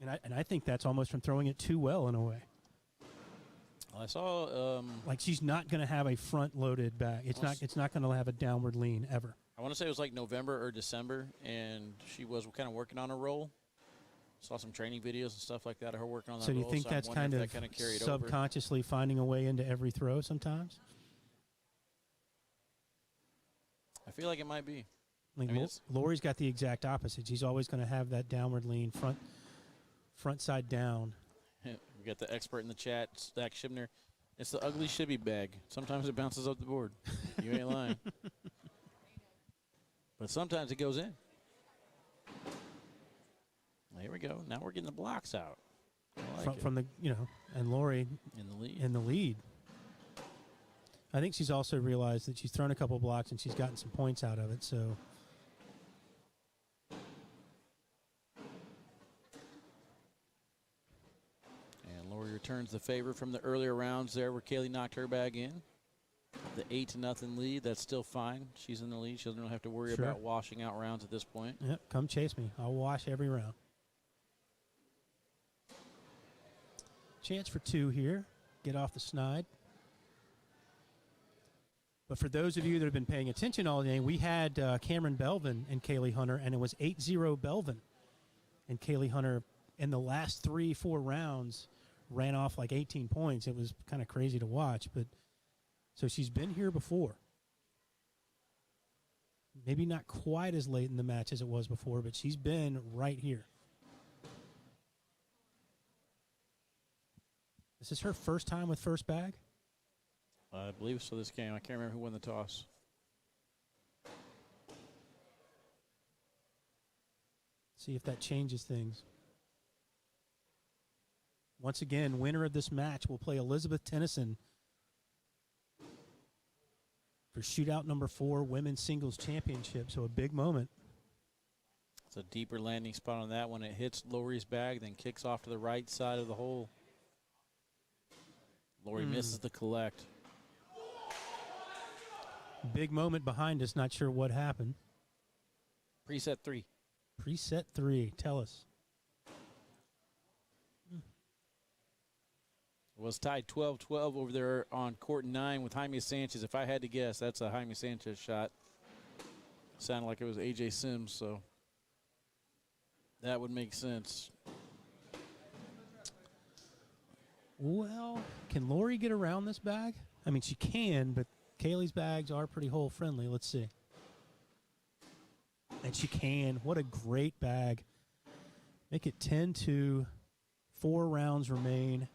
Speaker 1: And I think that's almost from throwing it too well in a way.
Speaker 2: I saw
Speaker 1: like she's not going to have a front-loaded bag. It's not going to have a downward lean ever.
Speaker 2: I want to say it was like November or December, and she was kind of working on a roll. Saw some training videos and stuff like that of her working on that.
Speaker 1: So do you think that's kind of subconsciously finding a way into every throw sometimes?
Speaker 2: I feel like it might be.
Speaker 1: Like Lori's got the exact opposite. She's always going to have that downward lean, front side down.
Speaker 2: We got the expert in the chat, Stack Shibner. It's the ugly shibby bag. Sometimes it bounces up the board. You ain't lying. But sometimes it goes in. Here we go. Now we're getting the blocks out.
Speaker 1: From the, and Lori in the lead. I think she's also realized that she's thrown a couple blocks and she's gotten some points out of it. So.
Speaker 2: And Lori returns the favor from the earlier rounds there where Kaylee knocked her bag in. The 8-0 lead, that's still fine. She's in the lead. She doesn't really have to worry about washing out rounds at this point.
Speaker 1: Yep, come chase me. I'll wash every round. Chance for 2 here. Get off the snide. But for those of you that have been paying attention all day, we had Cameron Belvin and Kaylee Hunter, and it was 8-0 Belvin. And Kaylee Hunter, in the last 3-4 rounds, ran off like 18 points. It was kind of crazy to watch. But so she's been here before. Maybe not quite as late in the match as it was before, but she's been right here. This is her first time with first bag?
Speaker 2: I believe so this game. I can't remember who won the toss.
Speaker 1: See if that changes things. Once again, winner of this match will play Elizabeth Tennyson for shootout number 4, women's singles championship. So a big moment.
Speaker 2: It's a deeper landing spot on that one. It hits Lori's bag, then kicks off to the right side of the hole. Lori misses the collect.
Speaker 1: Big moment behind us. Not sure what happened.
Speaker 2: Preset 3.
Speaker 1: Preset 3. Tell us.
Speaker 2: It was tied 12-12 over there on court 9 with Jaime Sanchez. If I had to guess, that's a Jaime Sanchez shot. Sounded like it was A.J. Sims, so that would make sense.
Speaker 1: Well, can Lori get around this bag? I mean, she can, but Kaylee's bags are pretty hole friendly. Let's see. And she can. What a great bag. Make it 10-2. 4 rounds remain.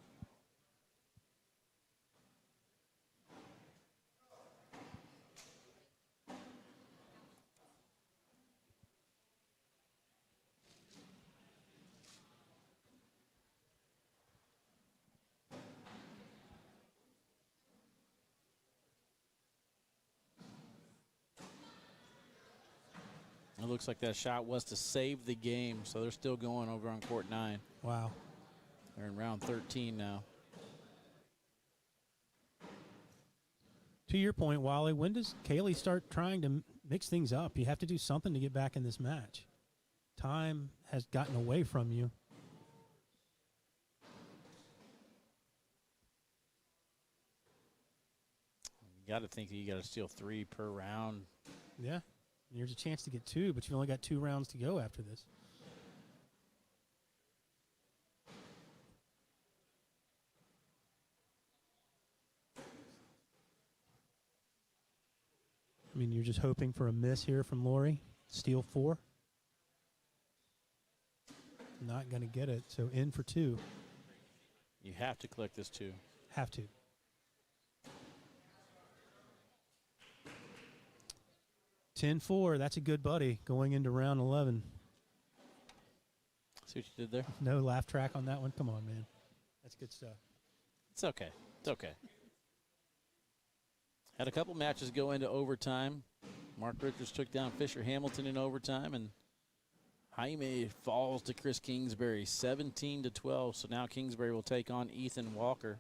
Speaker 2: It looks like that shot was to save the game, so they're still going over on court 9.
Speaker 1: Wow.
Speaker 2: They're in round 13 now.
Speaker 1: To your point, Wally, when does Kaylee start trying to mix things up? You have to do something to get back in this match. Time has gotten away from you.
Speaker 2: You got to think that you got to steal 3 per round.
Speaker 1: Yeah. There's a chance to get 2, but you've only got 2 rounds to go after this. I mean, you're just hoping for a miss here from Lori. Steal 4. Not going to get it, so in for 2.
Speaker 2: You have to collect this 2.
Speaker 1: Have to. $10-4. That's a good buddy going into round 11.
Speaker 2: See what you did there?
Speaker 1: No laugh track on that one. Come on, man. That's good stuff.
Speaker 2: It's okay. It's okay. Had a couple matches go into overtime. Mark Richards took down Fisher Hamilton in overtime, and Jaime falls to Chris Kingsbury, 17-12. So now Kingsbury will take on Ethan Walker.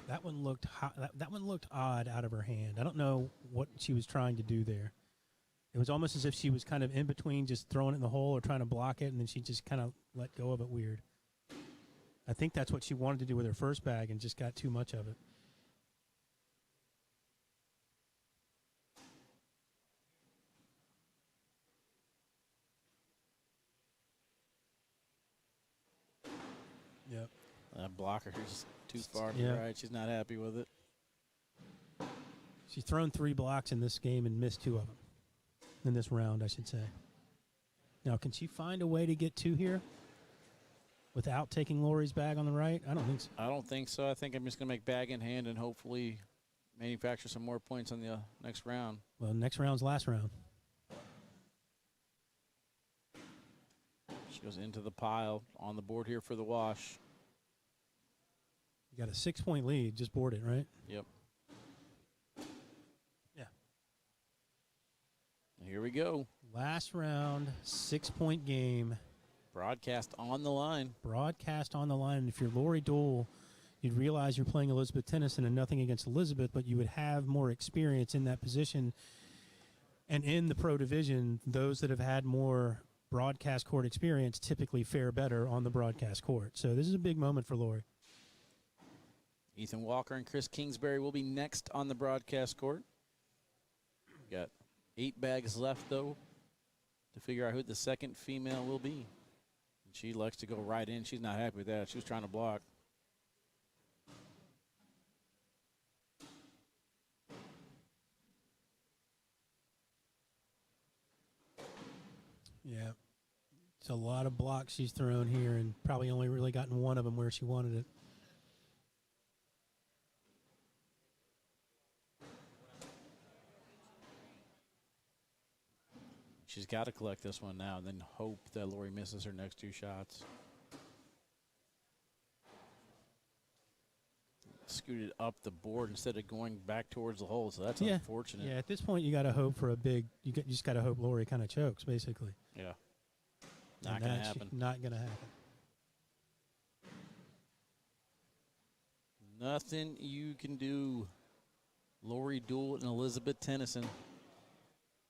Speaker 1: That one looked that one looked odd out of her hand. I don't know what she was trying to do there. It was almost as if she was kind of in between just throwing it in the hole or trying to block it, and then she just kind of let go of it weird. I think that's what she wanted to do with her first bag and just got too much of it. Yep.
Speaker 2: That blocker is too far to the right. She's not happy with it.
Speaker 1: She's thrown 3 blocks in this game and missed 2 of them. In this round, I should say. Now, can she find a way to get 2 here without taking Lori's bag on the right? I don't think so.
Speaker 2: I don't think so. I think I'm just going to make bag in hand and hopefully manufacture some more points on the next round.
Speaker 1: Well, next round's last round.
Speaker 2: She goes into the pile on the board here for the wash.
Speaker 1: You got a 6-point lead. Just board it, right?
Speaker 2: Yep.
Speaker 1: Yeah.
Speaker 2: Here we go.
Speaker 1: Last round, 6-point game.
Speaker 2: Broadcast on the line.
Speaker 1: Broadcast on the line. And if you're Lori Duel, you'd realize you're playing Elizabeth Tennyson, and nothing against Elizabeth, but you would have more experience in that position. And in the pro division, those that have had more broadcast court experience typically fare better on the broadcast court. So this is a big moment for Lori.
Speaker 2: Ethan Walker and Chris Kingsbury will be next on the broadcast court. Got 8 bags left, though. to figure out who the second female will be. And she likes to go right in. She's not happy with that. She was trying to block.
Speaker 1: Yeah. It's a lot of blocks she's thrown here and probably only really gotten one of them where she wanted it.
Speaker 2: She's got to collect this one now and then hope that Lori misses her next 2 shots. Scooted up the board instead of going back towards the hole, so that's unfortunate.
Speaker 1: Yeah, at this point you got to hope for a big. You just got to hope Lori kind of chokes, basically.
Speaker 2: Yeah, not going to happen.
Speaker 1: Not going to happen.
Speaker 2: Nothing you can do. Lori Duel and Elizabeth Tennyson.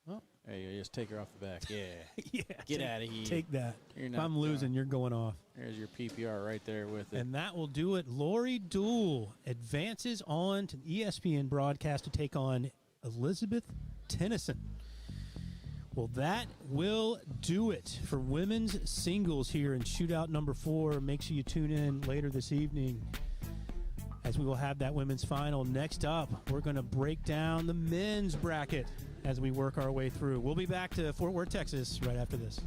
Speaker 1: Well,
Speaker 2: hey, you just take her off the back. Yeah.
Speaker 1: Yeah.
Speaker 2: Get out of here.
Speaker 1: Take that. If I'm losing, you're going off.
Speaker 2: There's your PPR right there with it.
Speaker 1: And that will do it. Lori Duel advances on to the ESPN broadcast to take on Elizabeth Tennyson. Well, that will do it for women's singles here in shootout number 4. Make sure you tune in later this evening as we will have that women's final. Next up, we're going to break down the men's bracket as we work our way through. We'll be back to Fort Worth, Texas right after this.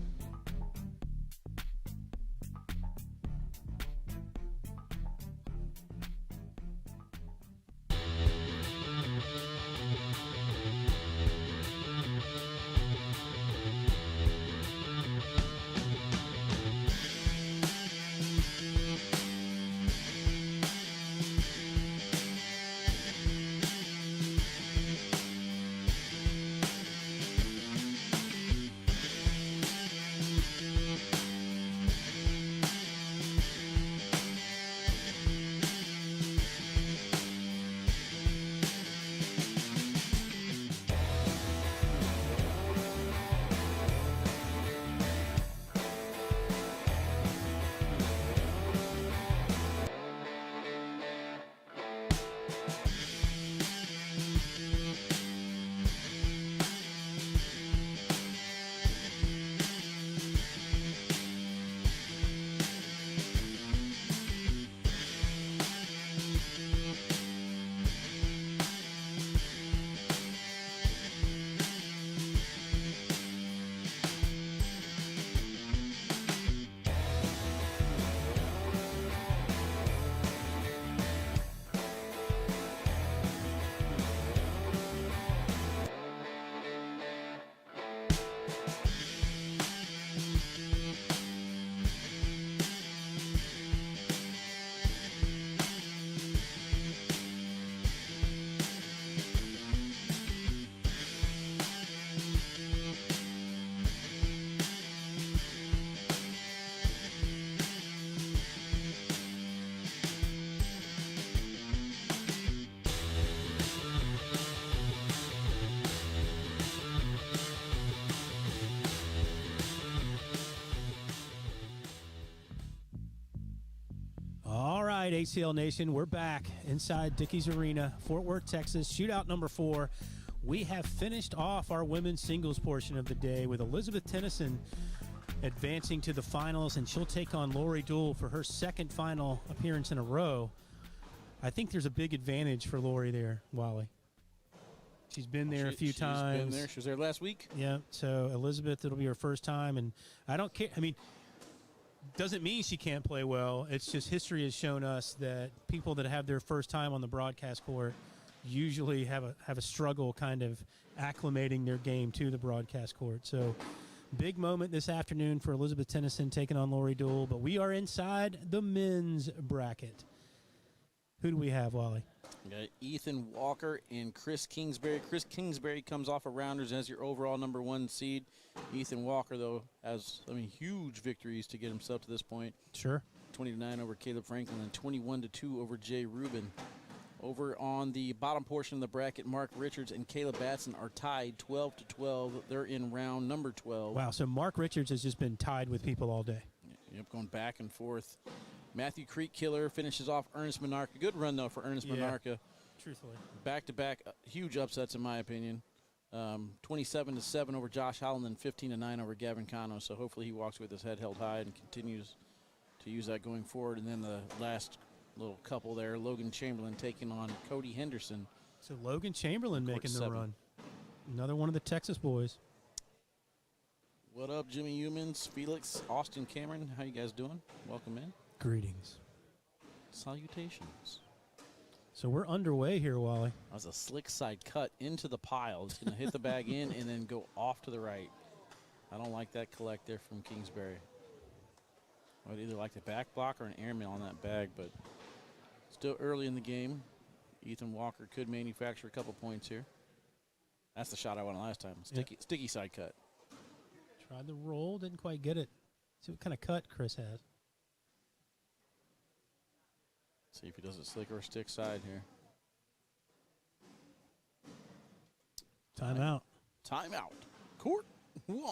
Speaker 1: right, ACL Nation, we're back inside Dickies Arena, Fort Worth, Texas, shootout number 4. We have finished off our women's singles portion of the day with Elizabeth Tennyson advancing to the finals, and she'll take on Lori Duel for her second final appearance in a row. I think there's a big advantage for Lori there, Wally. She's been there a few times.
Speaker 2: She's been there. She was there last week.
Speaker 1: Yeah, so Elizabeth, it'll be her first time, and I don't care. I mean, doesn't mean she can't play well. It's just history has shown us that people that have their first time on the broadcast court usually have a struggle kind of acclimating their game to the broadcast court. So big moment this afternoon for Elizabeth Tennyson taking on Lori Duel, but we are inside the men's bracket. Who do we have, Wally?
Speaker 2: We got Ethan Walker and Chris Kingsbury. Chris Kingsbury comes off of Rounders as your overall number 1 seed. Ethan Walker, though, has, huge victories to get himself to this point.
Speaker 1: Sure.
Speaker 2: 20-9 over Caleb Franklin and 21-2 over Jay Rubin. Over on the bottom portion of the bracket, Mark Richards and Caleb Batson are tied 12-12. They're in round number 12.
Speaker 1: Wow, so Mark Richards has just been tied with people all day.
Speaker 2: Yep, going back and forth. Matthew Creekkiller finishes off Ernest Monarca. Good run, though, for Ernest Monarca.
Speaker 1: Truthfully.
Speaker 2: Back-to-back, huge upsets, in my opinion. 27-7 over Josh Holland and 15-9 over Gavin Cano. So hopefully he walks with his head held high and continues to use that going forward. And then the last little couple there, Logan Chamberlain taking on Cody Henderson.
Speaker 1: So Logan Chamberlain making the
Speaker 2: 7.
Speaker 1: run. Another one of the Texas boys.
Speaker 2: What up, Jimmy Humans, Felix, Austin, Cameron? How you guys doing? Welcome in.
Speaker 1: Greetings.
Speaker 2: Salutations.
Speaker 1: So we're underway here, Wally.
Speaker 2: That was a slick side cut into the pile. It's going to hit the bag in and then go off to the right. I don't like that collect there from Kingsbury. I'd either like the back block or an airmail on that bag, but still early in the game. Ethan Walker could manufacture a couple points here. That's the shot I wanted last time. Sticky side cut.
Speaker 1: Tried the roll, didn't quite get it. See what kind of cut Chris has.
Speaker 2: See if he does it slick or stick side here.
Speaker 1: Timeout.
Speaker 2: Timeout. Court 1.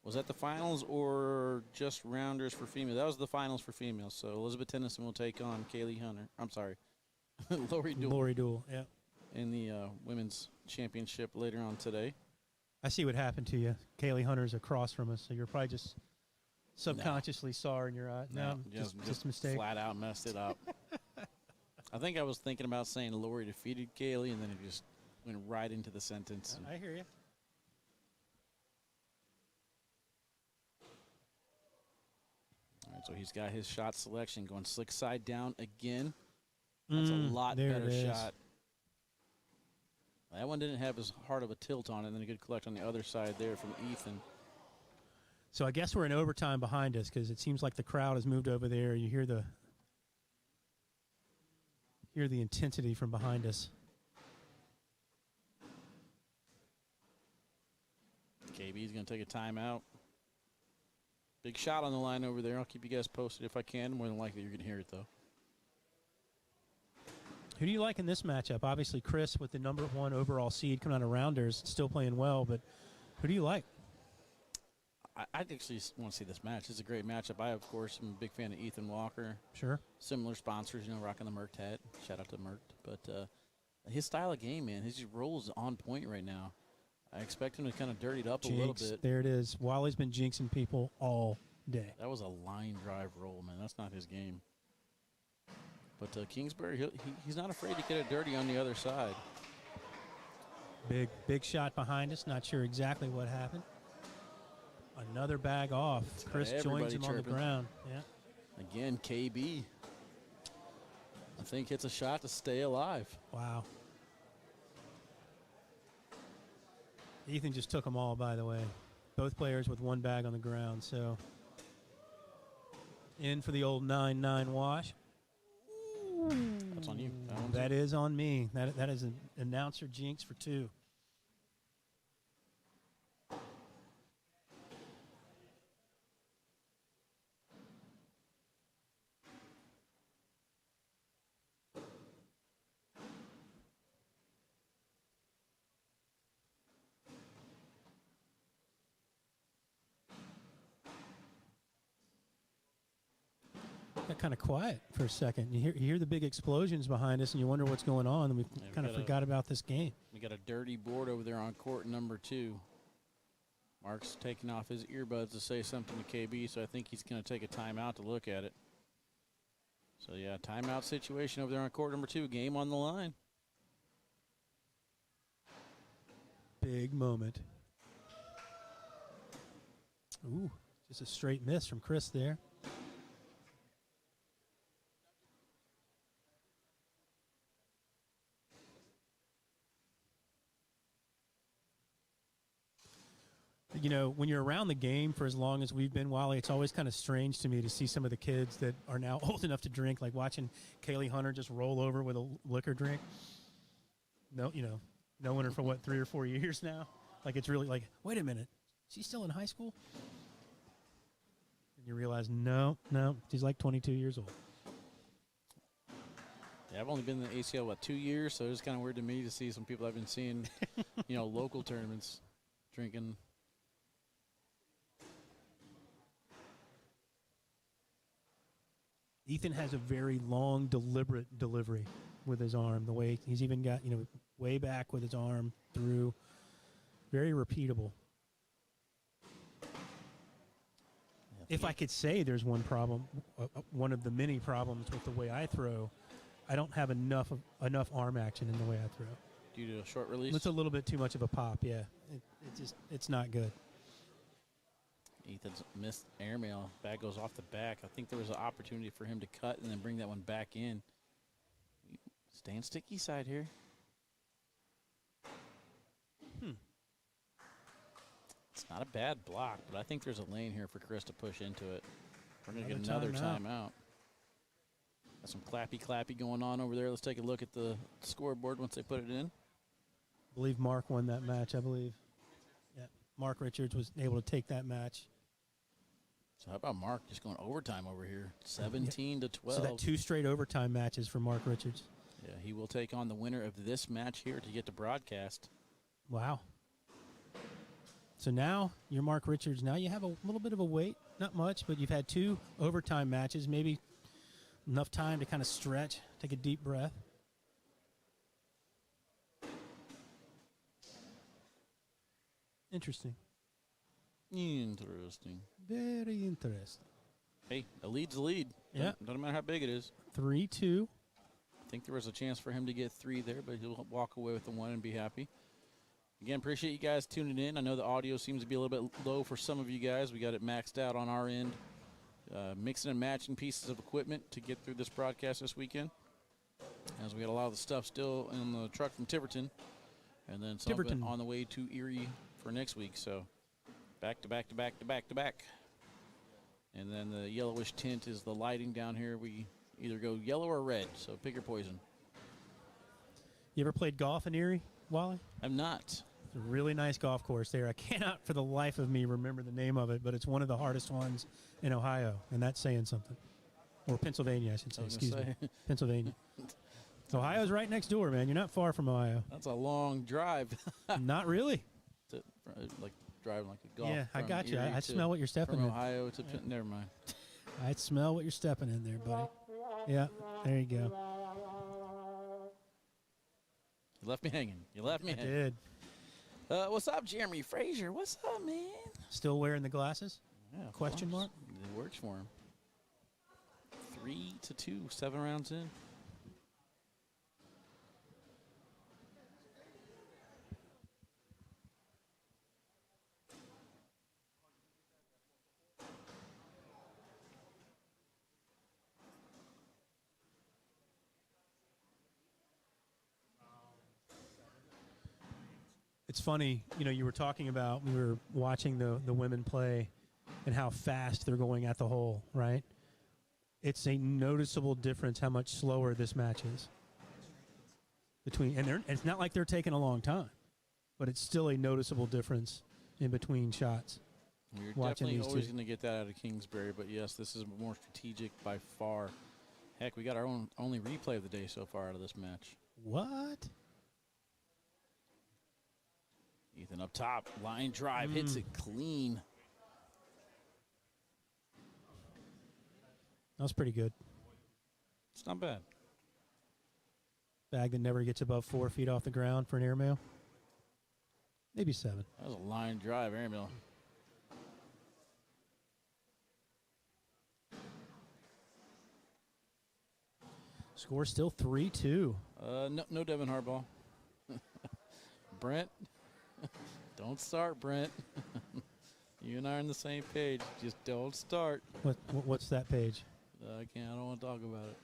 Speaker 2: Was that the finals or just rounders for females? That was the finals for females. So Elizabeth Tennyson will take on Kaylee Hunter. I'm sorry. Lori Duel.
Speaker 1: Lori Duel, yeah.
Speaker 2: In the women's championship later on today.
Speaker 1: I see what happened to you. Kaylee Hunter's across from us, so you're probably just subconsciously saw her in your eye. No, just a mistake.
Speaker 2: Flat out messed it up. I think I was thinking about saying Lori defeated Kaylee, and then it just went right into the sentence.
Speaker 1: I hear you.
Speaker 2: All right, so he's got his shot selection going slick side down again. That's a lot better shot. That one didn't have as hard of a tilt on it, and then a good collect on the other side there from Ethan.
Speaker 1: So I guess we're in overtime behind us because it seems like the crowd has moved over there. You hear the intensity from behind us.
Speaker 2: KB's going to take a timeout. Big shot on the line over there. I'll keep you guys posted if I can. More than likely you're going to hear it, though.
Speaker 1: Who do you like in this matchup? Obviously, Chris with the number 1 overall seed coming out of Rounders, still playing well, but who do you like?
Speaker 2: I actually want to see this match. It's a great matchup. I, of course, am a big fan of Ethan Walker.
Speaker 1: Sure.
Speaker 2: Similar sponsors, rocking the Mercked hat. Shout out to Mercked. But his style of game, man, his roll is on point right now. I expect him to kind of dirty it up a little bit.
Speaker 1: There it is. Wally's been jinxing people all day.
Speaker 2: That was a line drive roll, man. That's not his game. But Kingsbury, he's not afraid to get it dirty on the other side.
Speaker 1: Big shot behind us. Not sure exactly what happened. Another bag off. Chris joins him on the ground. Yeah.
Speaker 2: Again, KB. I think hits a shot to stay alive.
Speaker 1: Wow. Ethan just took them all, by the way. Both players with 1 bag on the ground. So in for the old 9-9 wash.
Speaker 2: That's on you.
Speaker 1: That is on me. That is an announcer jinx for 2. Got kind of quiet for a second. You hear the big explosions behind us, and you wonder what's going on. And we kind of forgot about this game.
Speaker 2: We got a dirty board over there on court number 2. Mark's taking off his earbuds to say something to KB, so I think he's going to take a timeout to look at it. So, yeah, timeout situation over there on court number 2. Game on the line.
Speaker 1: Big moment. Ooh, just a straight miss from Chris there. When you're around the game for as long as we've been, Wally, it's always kind of strange to me to see some of the kids that are now old enough to drink, like watching Kaylee Hunter just roll over with a liquor drink. Knowing her for 3 or 4 years now. Like, it's really like, wait a minute, she's still in high school? And you realize, no, she's like 22 years old.
Speaker 2: Yeah, I've only been in the ACL, 2 years, so it's kind of weird to me to see some people I've been seeing, local tournaments drinking.
Speaker 1: Ethan has a very long, deliberate delivery. with his arm. The way he's even got, way back with his arm through. Very repeatable. If I could say there's one problem, one of the many problems with the way I throw, I don't have enough arm action in the way I throw.
Speaker 2: Due to a short release?
Speaker 1: It's a little bit too much of a pop, yeah. It's not good.
Speaker 2: Ethan's missed airmail. Bag goes off the back. I think there was an opportunity for him to cut and then bring that one back in. Staying sticky side here. It's not a bad block, but I think there's a lane here for Chris to push into it. We're going to get another timeout. Got some clappy going on over there. Let's take a look at the scoreboard once they put it in.
Speaker 1: I believe Mark won that match, I believe. Yeah, Mark Richards was able to take that match.
Speaker 2: So how about Mark just going overtime over here? 17 to 12.
Speaker 1: So that 2 straight overtime matches for Mark Richards.
Speaker 2: Yeah, he will take on the winner of this match here to get to broadcast.
Speaker 1: Wow. So now you're Mark Richards. Now you have a little bit of a wait, not much, but you've had 2 overtime matches, maybe enough time to kind of stretch, take a deep breath. Interesting.
Speaker 2: Interesting.
Speaker 1: Very interesting.
Speaker 2: Hey, a lead's a lead.
Speaker 1: Yeah.
Speaker 2: Doesn't matter how big it is.
Speaker 1: 3-2.
Speaker 2: I think there was a chance for him to get 3 there, but he'll walk away with the 1 and be happy. Again, appreciate you guys tuning in. I know the audio seems to be a little bit low for some of you guys. We got it maxed out on our end. Mixing and matching pieces of equipment to get through this broadcast this weekend. As we got a lot of the stuff still in the truck from Tiverton. And then some of it on the way to Erie for next week. So back to back to back to back to back. And then the yellowish tint is the lighting down here. We either go yellow or red, so pick your poison.
Speaker 1: You ever played golf in Erie, Wally?
Speaker 2: I'm not.
Speaker 1: It's a really nice golf course there. I cannot for the life of me remember the name of it, but it's one of the hardest ones in Ohio, and that's saying something. Or Pennsylvania, I should say. Excuse me. Pennsylvania. Ohio's right next door, man. You're not far from Ohio.
Speaker 2: That's a long drive.
Speaker 1: Not really.
Speaker 2: Like driving like a golf.
Speaker 1: Yeah, I got you. I smell what you're stepping
Speaker 2: from
Speaker 1: in.
Speaker 2: Ohio to never mind.
Speaker 1: I smell what you're stepping in there, buddy. Yeah, there you go.
Speaker 2: You left me hanging. You left me
Speaker 1: I
Speaker 2: hanging.
Speaker 1: did.
Speaker 2: What's up, Jeremy Frazier? What's up, man?
Speaker 1: Still wearing the glasses?
Speaker 2: Yeah,
Speaker 1: Question mark?
Speaker 2: It works for him. 3-2, 7 rounds in.
Speaker 1: It's funny, you were talking about, we were watching the women play and how fast they're going at the hole, right? It's a noticeable difference how much slower this match is. And it's not like they're taking a long time, but it's still a noticeable difference in between shots.
Speaker 2: You're definitely always going to get that out of Kingsbury, but yes, this is more strategic by far. Heck, we got our only replay of the day so far out of this match.
Speaker 1: What?
Speaker 2: Ethan up top, line drive, hits it clean.
Speaker 1: That was pretty good.
Speaker 2: It's not bad.
Speaker 1: Bag that never gets above 4 feet off the ground for an airmail. Maybe 7.
Speaker 2: That was a line drive airmail.
Speaker 1: Score still 3-2.
Speaker 2: No Devin Harbaugh. Brent, don't start, Brent. You and I are on the same page. Just don't start.
Speaker 1: What's that page?
Speaker 2: I don't want to talk about it.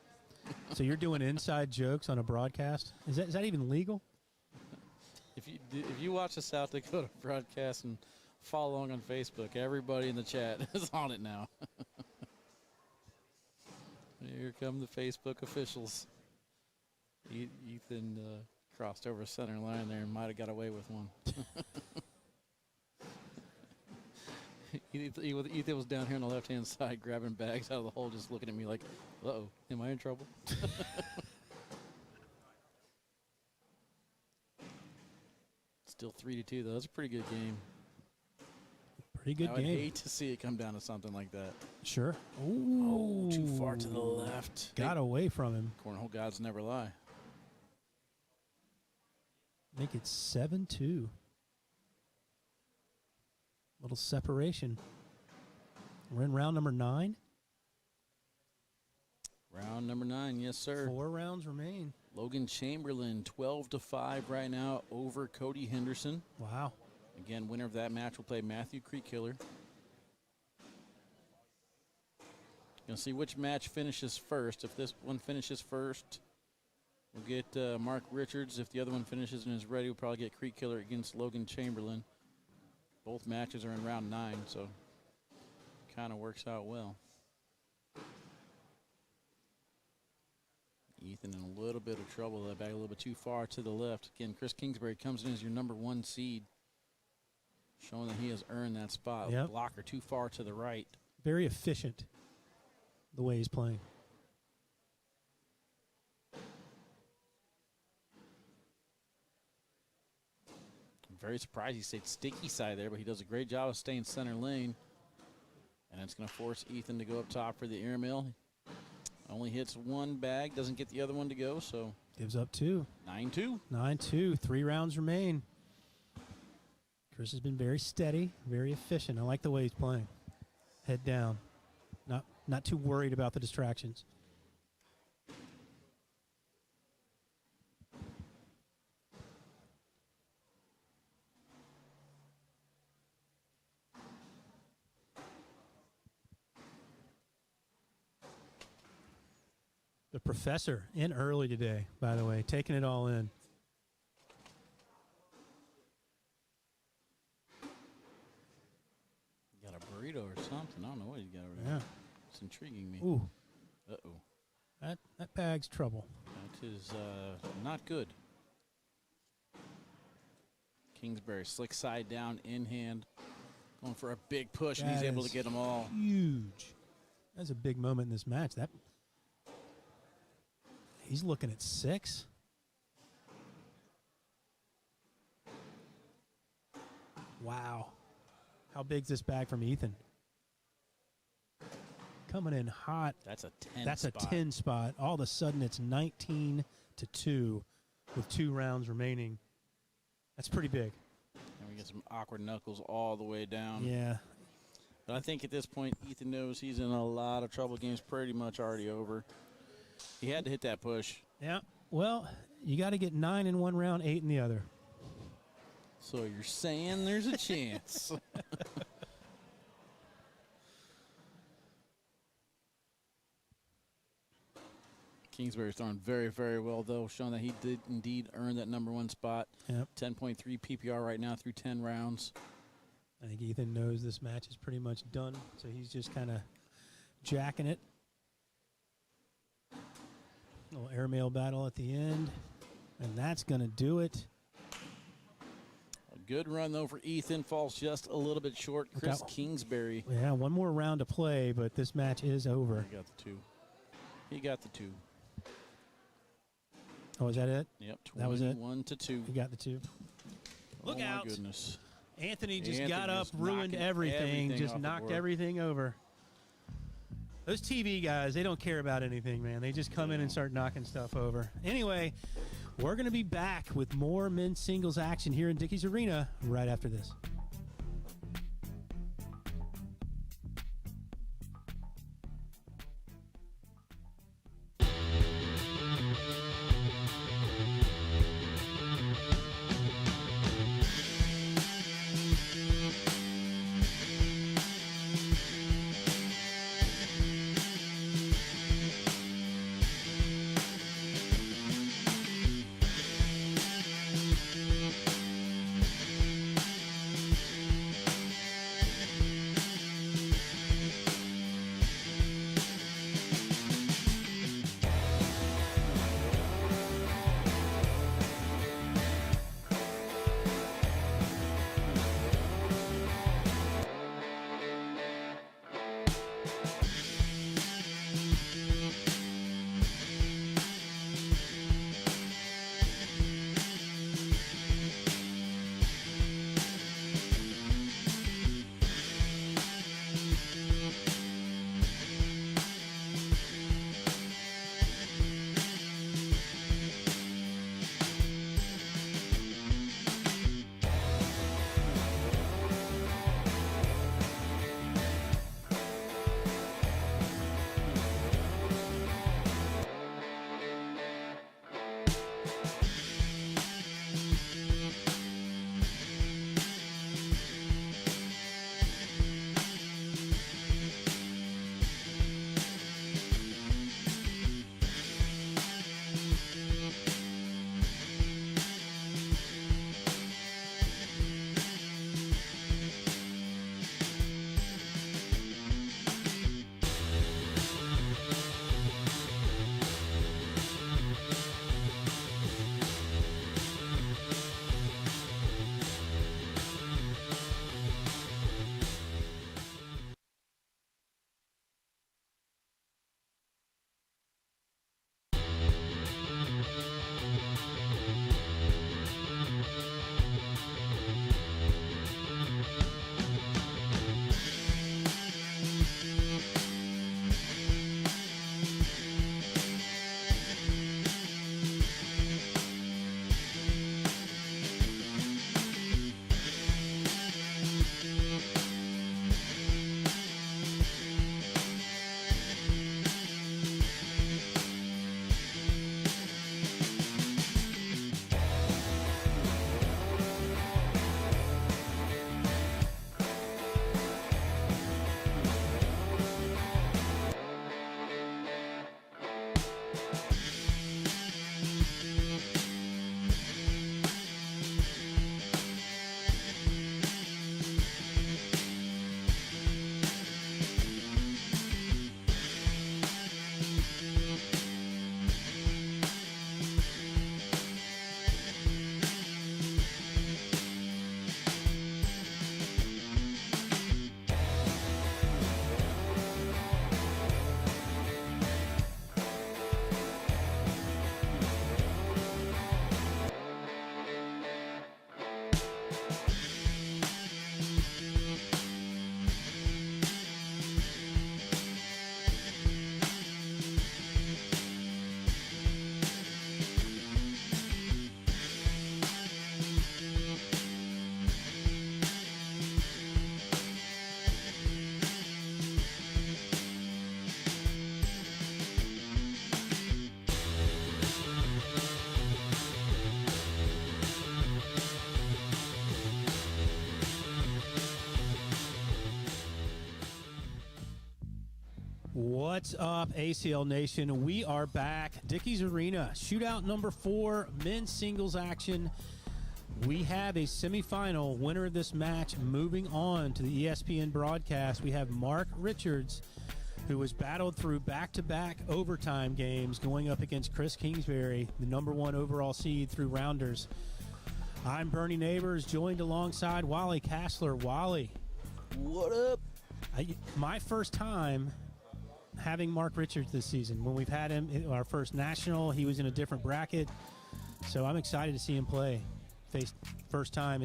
Speaker 1: So you're doing inside jokes on a broadcast? Is that even legal?
Speaker 2: If you watch the South Dakota broadcast and follow along on Facebook, everybody in the chat is on it now. Here come the Facebook officials. Ethan crossed over center line there and might have got away with one. Ethan was down here on the left-hand side grabbing bags out of the hole, just looking at me like, uh-oh, am I in trouble? Still 3-2, though. That's a pretty good game.
Speaker 1: Pretty good
Speaker 2: I would
Speaker 1: game.
Speaker 2: hate to see it come down to something like that.
Speaker 1: Sure.
Speaker 2: Ooh. Oh, too far to the left.
Speaker 1: Got away from him.
Speaker 2: Cornhole gods never lie.
Speaker 1: Make it 7-2. Little separation. We're in round number 9.
Speaker 2: Round number 9, yes, sir.
Speaker 1: 4 rounds remain.
Speaker 2: Logan Chamberlain, 12-5 right now over Cody Henderson.
Speaker 1: Wow.
Speaker 2: Again, winner of that match will play Matthew Creekkiller. Gonna see which match finishes first. If this one finishes first, we'll get Mark Richards. If the other one finishes and is ready, we'll probably get Creekkiller against Logan Chamberlain. Both matches are in round 9, so kind of works out well. Ethan in a little bit of trouble. That bag a little bit too far to the left. Again, Chris Kingsbury comes in as your number 1 seed, showing that he has earned that spot.
Speaker 1: Yep.
Speaker 2: Blocker too far to the right.
Speaker 1: Very efficient the way he's playing.
Speaker 2: I'm very surprised he stayed sticky side there, but he does a great job of staying center lane. And it's going to force Ethan to go up top for the airmail. Only hits one bag, doesn't get the other one to go, so.
Speaker 1: Gives up 2.
Speaker 2: 9-2.
Speaker 1: 9-2. 3 rounds remain. Chris has been very steady, very efficient. I like the way he's playing. Head down. Not too worried about the distractions. The professor in early today, by the way, taking it all in.
Speaker 2: Got a burrito or something. I don't know what he's got over there.
Speaker 1: Yeah.
Speaker 2: It's intriguing me.
Speaker 1: Ooh.
Speaker 2: Uh-oh.
Speaker 1: That bag's trouble.
Speaker 2: That is not good. Kingsbury, slick side down, in hand. Going for a big push, and he's able to get them all.
Speaker 1: Huge. That's a big moment in this match. He's looking at 6. Wow. How big's this bag from Ethan? Coming in hot.
Speaker 2: That's a 10
Speaker 1: That's
Speaker 2: spot.
Speaker 1: a 10 spot. All of a sudden, it's 19-2 with 2 rounds remaining. That's pretty big.
Speaker 2: And we get some awkward knuckles all the way down.
Speaker 1: Yeah.
Speaker 2: But I think at this point, Ethan knows he's in a lot of trouble. Game's pretty much already over. He had to hit that push.
Speaker 1: Yeah. Well, you got to get 9 in one round, 8 in the other.
Speaker 2: So you're saying there's a chance. Kingsbury's throwing very, very well, though, showing that he did indeed earn that number 1 spot.
Speaker 1: Yep.
Speaker 2: 10.3 PPR right now through 10 rounds.
Speaker 1: I think Ethan knows this match is pretty much done, so he's just kind of jacking it. Little airmail battle at the end, and that's going to do it.
Speaker 2: A good run, though, for Ethan. Falls just a little bit short. Chris Kingsbury.
Speaker 1: Yeah, one more round to play, but this match is over.
Speaker 2: He got the 2. He got the 2.
Speaker 1: Oh, is that it?
Speaker 2: Yep,
Speaker 1: That was it?
Speaker 2: 21-2.
Speaker 1: He got the 2. Look out.
Speaker 2: Oh, my goodness.
Speaker 1: Anthony just
Speaker 2: Anthony
Speaker 1: got up,
Speaker 2: just
Speaker 1: ruined
Speaker 2: knocking
Speaker 1: everything,
Speaker 2: everything
Speaker 1: just
Speaker 2: off the
Speaker 1: knocked
Speaker 2: board.
Speaker 1: everything over. Those TV guys, they don't care about anything, man. They just come in and start knocking stuff over. Anyway, we're going to be back with more men's singles action here in Dickies Arena right after this. What's up, ACL Nation? We are back. Dickey's Arena, shootout number 4, men's singles action. We have a semifinal winner of this match moving on to the ESPN broadcast. We have Mark Richards, who was battled through back-to-back overtime games going up against Chris Kingsbury, the number 1 overall seed through rounders. I'm Bernie Neighbors, joined alongside Wally Cashler. Wally.
Speaker 2: What up?
Speaker 1: My first time having Mark Richards this season. When we've had him in our first national, he was in a different bracket. So I'm excited to see him play. First time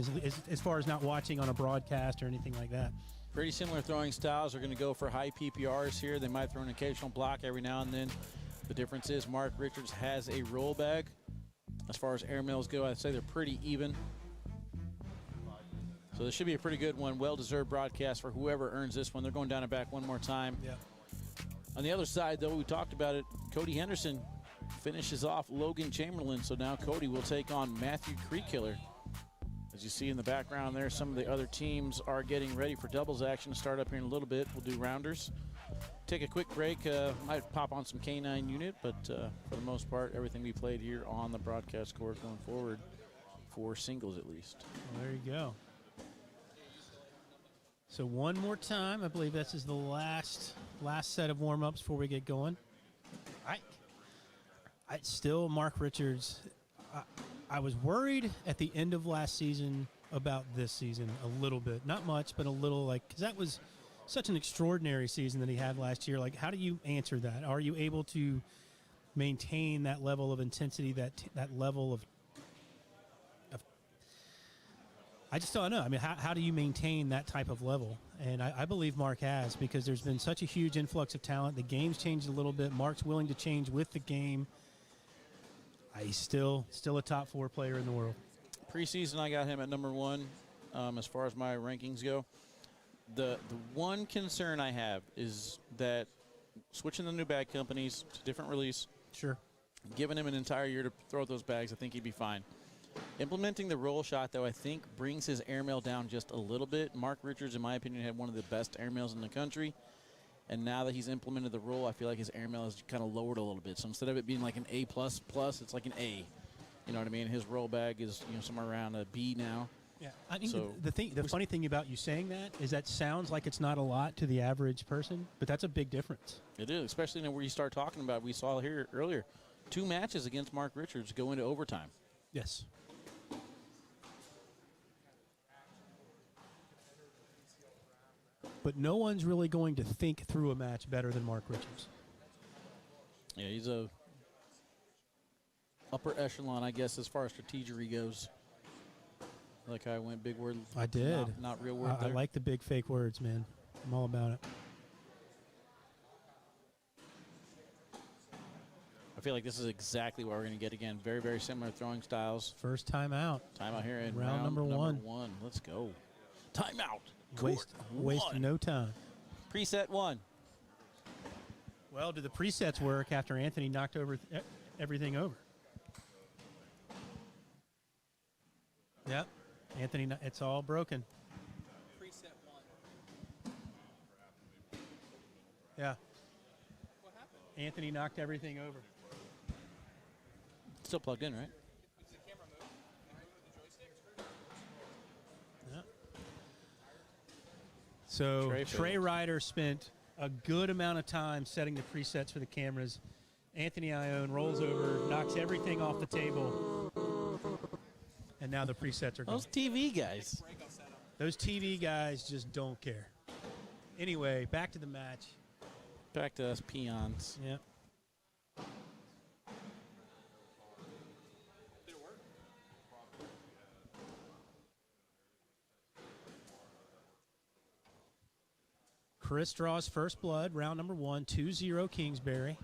Speaker 1: as far as not watching on a broadcast or anything like that.
Speaker 2: Pretty similar throwing styles. Are going to go for high PPRs here. They might throw an occasional block every now and then. The difference is Mark Richards has a roll bag. As far as airmails go, I'd say they're pretty even. So this should be a pretty good one. Well-deserved broadcast for whoever earns this one. They're going down and back one more time.
Speaker 1: Yeah.
Speaker 2: On the other side, though, we talked about it. Cody Henderson finishes off Logan Chamberlain. So now Cody will take on Matthew Creekkiller. As you see in the background there, some of the other teams are getting ready for doubles action to start up here in a little bit. We'll do rounders. Take a quick break. Might pop on some K9 unit, but for the most part, everything we played here on the broadcast course going forward for singles at least.
Speaker 1: Well, there you go. So one more time, I believe this is the last set of warm-ups before we get going. I still, Mark Richards, I was worried at the end of last season about this season a little bit. Not much, but a little, because that was such an extraordinary season that he had last year. Like, how do you answer that? Are you able to maintain that level of intensity, that level of I just don't know. I mean, how do you maintain that type of level? And I believe Mark has, because there's been such a huge influx of talent. The game's changed a little bit. Mark's willing to change with the game. He's still a top 4 player in the world.
Speaker 2: Preseason, I got him at number 1 as far as my rankings go. The one concern I have is that switching the new bag companies to different release,
Speaker 1: sure,
Speaker 2: giving him an entire year to throw those bags, I think he'd be fine. Implementing the roll shot, though, I think brings his airmail down just a little bit. Mark Richards, in my opinion, had one of the best airmails in the country. And now that he's implemented the roll, I feel like his airmail is kind of lowered a little bit. So instead of it being like an A++, it's like an A. You know what I mean? His roll bag is somewhere around a B now.
Speaker 1: Yeah, I mean, the funny thing about you saying that is that sounds like it's not a lot to the average person, but that's a big difference.
Speaker 2: It is, especially where you start talking about, we saw here earlier, 2 matches against Mark Richards go into overtime.
Speaker 1: Yes. But no one's really going to think through a match better than Mark Richards.
Speaker 2: Yeah, he's a upper echelon, I guess, as far as strategery goes. Like I went big word.
Speaker 1: I did.
Speaker 2: Not real word
Speaker 1: I like the big fake words, man. I'm all about it.
Speaker 2: I feel like this is exactly what we're going to get again. Very, very similar throwing styles.
Speaker 1: First time out.
Speaker 2: Time out here in
Speaker 1: round number one.
Speaker 2: Let's go. Time out.
Speaker 1: Waste no time.
Speaker 2: Preset 1.
Speaker 1: Well, do the presets work after Anthony knocked everything over? Yep. Anthony, it's all broken.
Speaker 3: Preset 1.
Speaker 1: Yeah.
Speaker 3: What happened?
Speaker 1: Anthony knocked everything over.
Speaker 2: Still plugged in, right?
Speaker 3: Did the camera move? Can I move the joystick?
Speaker 1: Yeah. So Trey Ryder spent a good amount of time setting the presets for the cameras. Anthony Ione rolls over, knocks everything off the table, and now the presets are gone.
Speaker 2: Those TV guys.
Speaker 1: Those TV guys just don't care. Anyway, back to the match.
Speaker 2: Back to us peons.
Speaker 1: Yep.
Speaker 3: Did it work?
Speaker 1: Chris draws first blood, round number 1, 2-0 Kingsbury.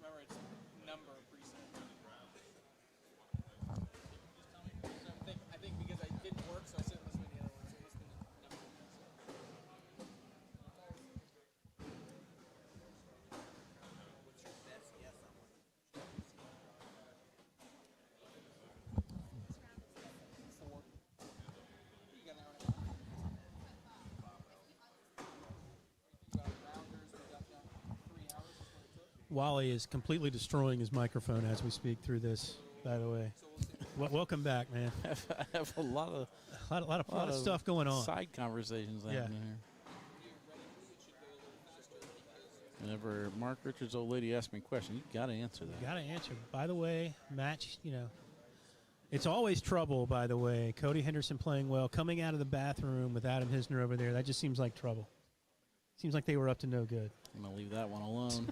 Speaker 3: Remember, it's number preset. I think because I didn't work, so I said this way the other one. So it must have been the number preset. What's your best guess on what? Four. You got that right.
Speaker 1: Wally is completely destroying his microphone as we speak through this, by the way. Welcome back, man.
Speaker 2: I have a lot of
Speaker 1: stuff going on.
Speaker 2: Side conversations happening here. Whenever Mark Richards' old lady asks me a question, you got to answer that.
Speaker 1: You got to answer. By the way, match, it's always trouble, by the way. Cody Henderson playing well, coming out of the bathroom with Adam Hisner over there. That just seems like trouble. Seems like they were up to no good.
Speaker 2: I'm going to leave that one alone.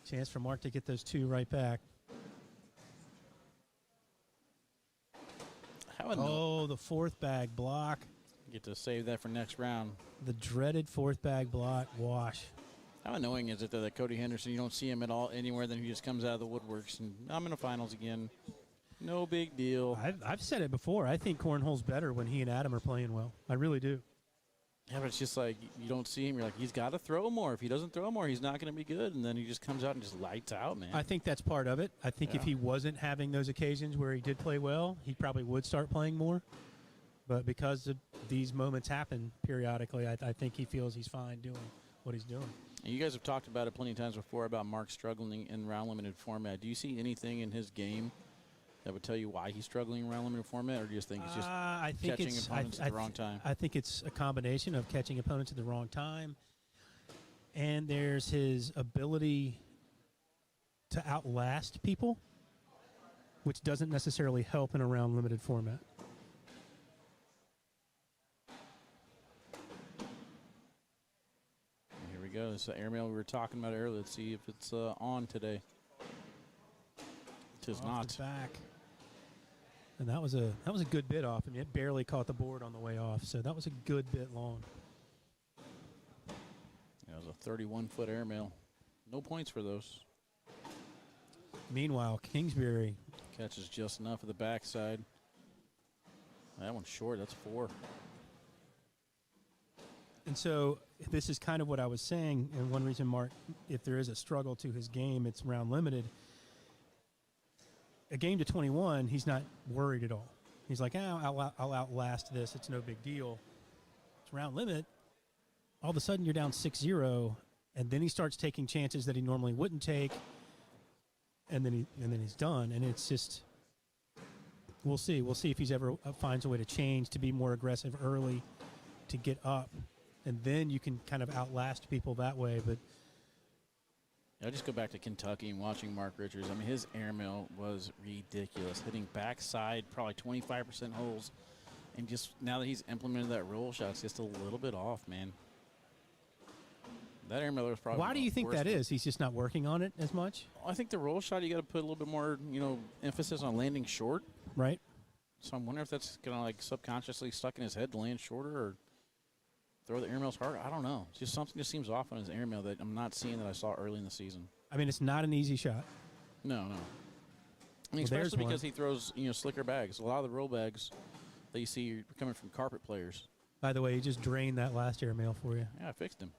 Speaker 1: Chance for Mark to get those 2 right back. The 4th bag block.
Speaker 2: Get to save that for next round.
Speaker 1: The dreaded 4th bag block wash.
Speaker 2: How annoying is it that Cody Henderson, you don't see him at all anywhere, then he just comes out of the woodworks and I'm in the finals again. No big deal.
Speaker 1: I've said it before. I think cornhole's better when he and Adam are playing well. I really do.
Speaker 2: Yeah, but it's just like you don't see him. You're like, he's got to throw more. If he doesn't throw more, he's not going to be good. And then he just comes out and just lights out, man.
Speaker 1: I think that's part of it. I think if he wasn't having those occasions where he did play well, he probably would start playing more. But because these moments happen periodically, I think he feels he's fine doing what he's doing.
Speaker 2: And you guys have talked about it plenty of times before about Mark struggling in round-limited format. Do you see anything in his game that would tell you why he's struggling in round-limited format, or do you just think he's just catching opponents at the wrong time?
Speaker 1: I think it's a combination of catching opponents at the wrong time, and there's his ability to outlast people, which doesn't necessarily help in a round-limited format.
Speaker 2: Go. It's the airmail we were talking about earlier. Let's see if it's on today. It is
Speaker 1: off
Speaker 2: not.
Speaker 1: The back. And that was a good bit off. I mean, it barely caught the board on the way off, so that was a good bit long.
Speaker 2: It was a 31-foot airmail. No points for those.
Speaker 1: Meanwhile, Kingsbury
Speaker 2: catches just enough of the backside. That one's short. That's 4.
Speaker 1: And so this is kind of what I was saying, and one reason, Mark, if there is a struggle to his game, it's round limited. A game to 21, he's not worried at all. He's like, I'll outlast this. It's no big deal. It's round limit. All of a sudden, you're down 6-0, and then he starts taking chances that he normally wouldn't take, and then he's done. And it's just, we'll see. We'll see if he's ever finds a way to change, to be more aggressive early, to get up. And then you can kind of outlast people that way. But
Speaker 2: I just go back to Kentucky and watching Mark Richards. I mean, his airmail was ridiculous, hitting backside, probably 25% holes. And just now that he's implemented that roll shot, it's just a little bit off, man. That airmail was probably.
Speaker 1: Why do you think that is? He's just not working on it as much?
Speaker 2: I think the roll shot, you got to put a little bit more, emphasis on landing short.
Speaker 1: Right.
Speaker 2: So I'm wondering if that's kind of like subconsciously stuck in his head to land shorter or throw the airmails harder. I don't know. It's just something that seems off on his airmail that I'm not seeing that I saw early in the season.
Speaker 1: I mean, it's not an easy shot.
Speaker 2: No. I mean, especially because he throws, slicker bags. A lot of the roll bags that you see are coming from carpet players.
Speaker 1: By the way, he just drained that last airmail for you.
Speaker 2: Yeah, I fixed him.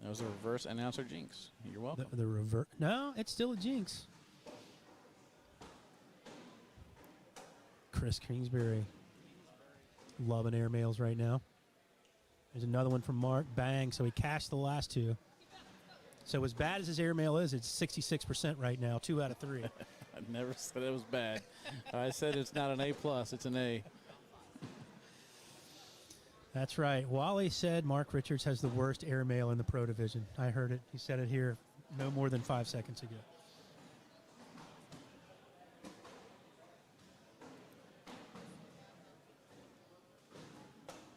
Speaker 2: That was a reverse announcer jinx. You're welcome.
Speaker 1: The reverse? No, it's still a jinx. Chris Kingsbury. Loving airmails right now. There's another one from Mark. Bang. So he cashed the last 2. So as bad as his airmail is, it's 66% right now, 2 out of 3.
Speaker 2: I never said it was bad. I said it's not an A+, it's an A.
Speaker 1: That's right. Wally said Mark Richards has the worst airmail in the pro division. I heard it. He said it here no more than 5 seconds ago.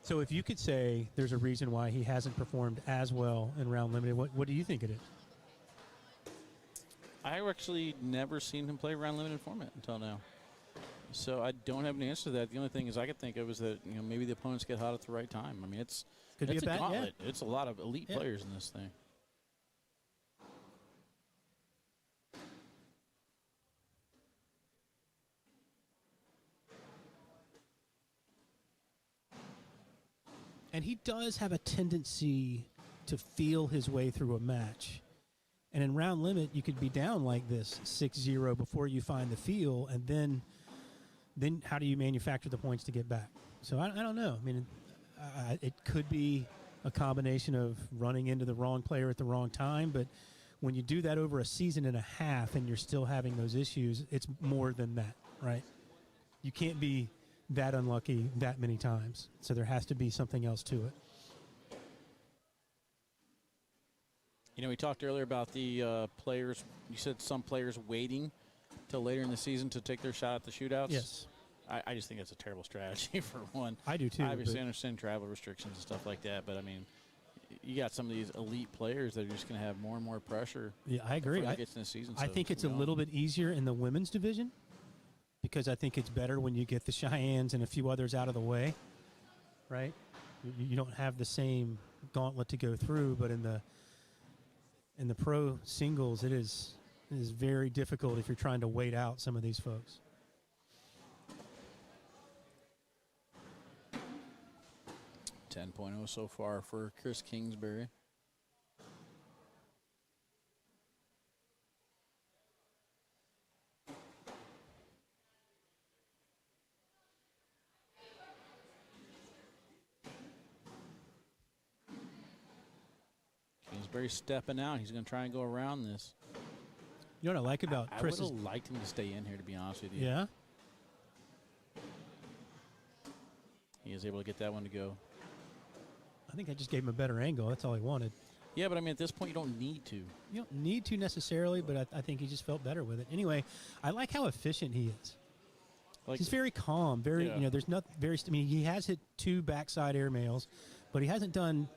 Speaker 1: So if you could say there's a reason why he hasn't performed as well in round limited, what do you think it is?
Speaker 2: I've actually never seen him play round limited format until now. So I don't have an answer to that. The only thing I could think of is that maybe the opponents get hot at the right time. I mean, it's a gauntlet. Yeah. It's a lot of elite players in this thing.
Speaker 1: And he does have a tendency to feel his way through a match. And in round limit, you could be down like this, 6-0 before you find the feel, and then how do you manufacture the points to get back? So I don't know. I mean, it could be a combination of running into the wrong player at the wrong time. But when you do that over a season and a half and you're still having those issues, it's more than that, right? You can't be that unlucky that many times. So there has to be something else to it.
Speaker 2: You know, we talked earlier about the players. You said some players waiting till later in the season to take their shot at the shootouts.
Speaker 1: Yes.
Speaker 2: I just think that's a terrible strategy for one.
Speaker 1: I do too.
Speaker 2: Obviously, I understand travel restrictions and stuff like that, but I mean, you got some of these elite players that are just going to have more and more pressure.
Speaker 1: Yeah, I agree.
Speaker 2: Before it gets in the season.
Speaker 1: I think it's a little bit easier in the women's division because I think it's better when you get the Cheyennes and a few others out of the way, right? You don't have the same gauntlet to go through, but in the pro singles, it is very difficult if you're trying to wait out some of these folks. .0 so far for Chris Kingsbury. Kingsbury stepping out. He's going to try and go around this. You know what I like about Chris?
Speaker 2: I would have liked him to stay in here, to be honest with you.
Speaker 1: Yeah.
Speaker 2: He is able to get that one to go.
Speaker 1: I think I just gave him a better angle. That's all he wanted.
Speaker 2: Yeah, but I mean, at this point, you don't need to.
Speaker 1: You don't need to necessarily, but I think he just felt better with it. Anyway, I like how efficient he is.
Speaker 2: Like,
Speaker 1: he's very calm. Very,
Speaker 2: yeah.
Speaker 1: there's not very. I mean, he has hit 2 backside air mails, but he hasn't done,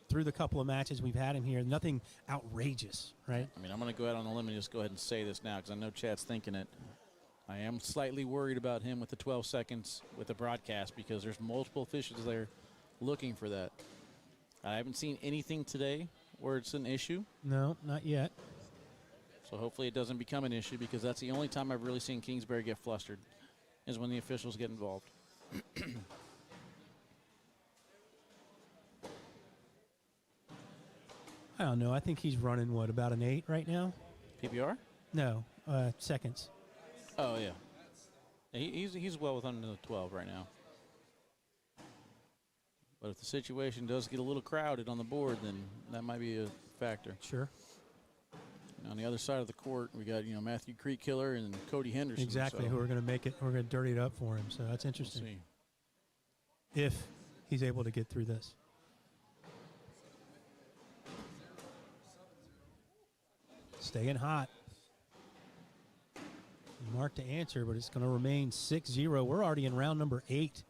Speaker 1: through the couple of matches we've had him here, nothing outrageous, right?
Speaker 2: I mean, I'm going to go out on a limb and just go ahead and say this now because I know Chad's thinking it. I am slightly worried about him with the 12 seconds with the broadcast because there's multiple officials there looking for that. I haven't seen anything today where it's an issue.
Speaker 1: No, not yet.
Speaker 2: So hopefully it doesn't become an issue because that's the only time I've really seen Kingsbury get flustered is when the officials get involved.
Speaker 1: I don't know. I think he's running, about an 8 right now?
Speaker 2: PPR?
Speaker 1: No, seconds.
Speaker 2: Oh, yeah. He's well within the 12 right now. But if the situation does get a little crowded on the board, then that might be a factor.
Speaker 1: Sure.
Speaker 2: And on the other side of the court, we got, Matthew Creekkiller and Cody Henderson.
Speaker 1: Exactly,
Speaker 2: so
Speaker 1: who are going to make it, who are going to dirty it up for him. So that's interesting.
Speaker 2: We'll see.
Speaker 1: If he's able to get through this. Staying hot. Mark to answer, but it's going to remain 6-0. We're already in round number 8.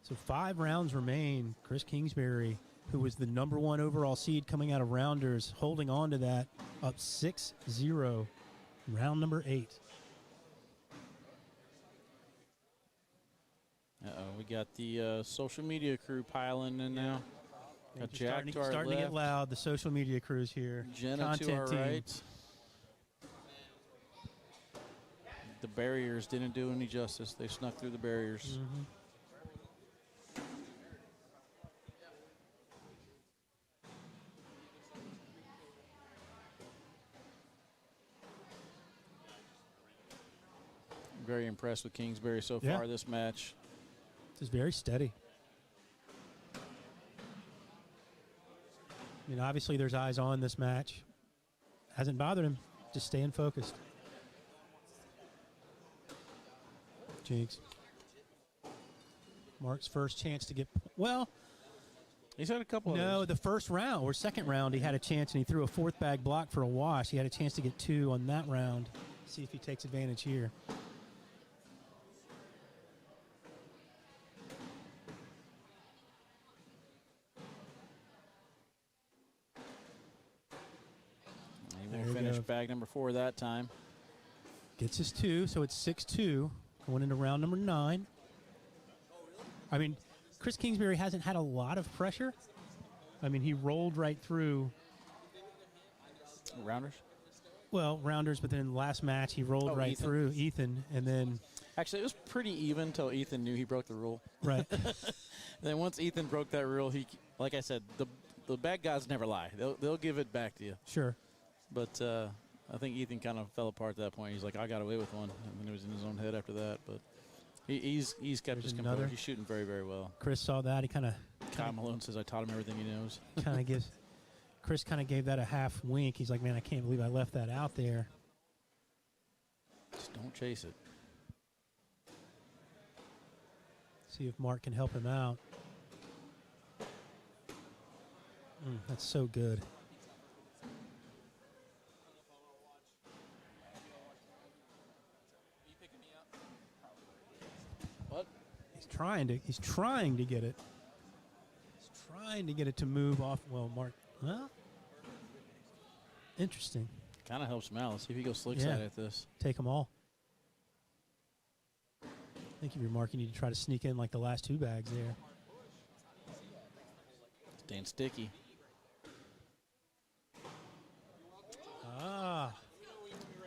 Speaker 1: So 5 rounds remain. Chris Kingsbury, who was the number 1 overall seed coming out of Rounders, holding on to that, up 6-0. Round number 8.
Speaker 2: We got the social media crew piling in now. Got Jack to our
Speaker 1: starting
Speaker 2: left.
Speaker 1: to get loud. The social media crew's here.
Speaker 2: Jenna
Speaker 1: Content
Speaker 2: to our
Speaker 1: team.
Speaker 2: right. The barriers didn't do any justice. They snuck through the barriers.
Speaker 1: Mm-hmm.
Speaker 2: Very impressed with Kingsbury so far this match.
Speaker 1: Just very steady. I mean, obviously there's eyes on this match. Hasn't bothered him. Just staying focused. Jinx. Mark's first chance to get... Well...
Speaker 2: He's had a couple of
Speaker 1: No,
Speaker 2: those.
Speaker 1: the first round or second round, he had a chance, and he threw a 4th bag block for a wash. He had a chance to get 2 on that round. See if he takes advantage here.
Speaker 2: He will finish bag number 4 that time.
Speaker 1: Gets his 2, so it's 6-2 going into round number 9. I mean, Chris Kingsbury hasn't had a lot of pressure. I mean, he rolled right through.
Speaker 2: Rounders?
Speaker 1: Well, Rounders, but then last match he rolled right
Speaker 2: Ethan.
Speaker 1: through Ethan, and then...
Speaker 2: Actually, it was pretty even until Ethan knew he broke the rule.
Speaker 1: Right.
Speaker 2: Then once Ethan broke that rule, he, like I said, the bad guys never lie. They'll give it back to you.
Speaker 1: Sure.
Speaker 2: But I think Ethan kind of fell apart at that point. He's like, I got away with one. And then he was in his own head after that. But he's kept his composure. He's shooting very, very well.
Speaker 1: Chris saw that. He kind of
Speaker 2: Kyle Malone says I taught him everything he knows.
Speaker 1: Kind of gives. Chris kind of gave that a half wink. He's like, man, I can't believe I left that out there.
Speaker 2: Just don't chase it.
Speaker 1: See if Mark can help him out. That's so good.
Speaker 2: What?
Speaker 1: He's trying to get it. He's trying to get it to move off. Well, Mark. Well, interesting.
Speaker 2: Kind of helps him out. Let's see if he goes slick side at this.
Speaker 1: Take them all. I think if you're Mark, you need to try to sneak in like the last 2 bags there.
Speaker 2: Staying sticky.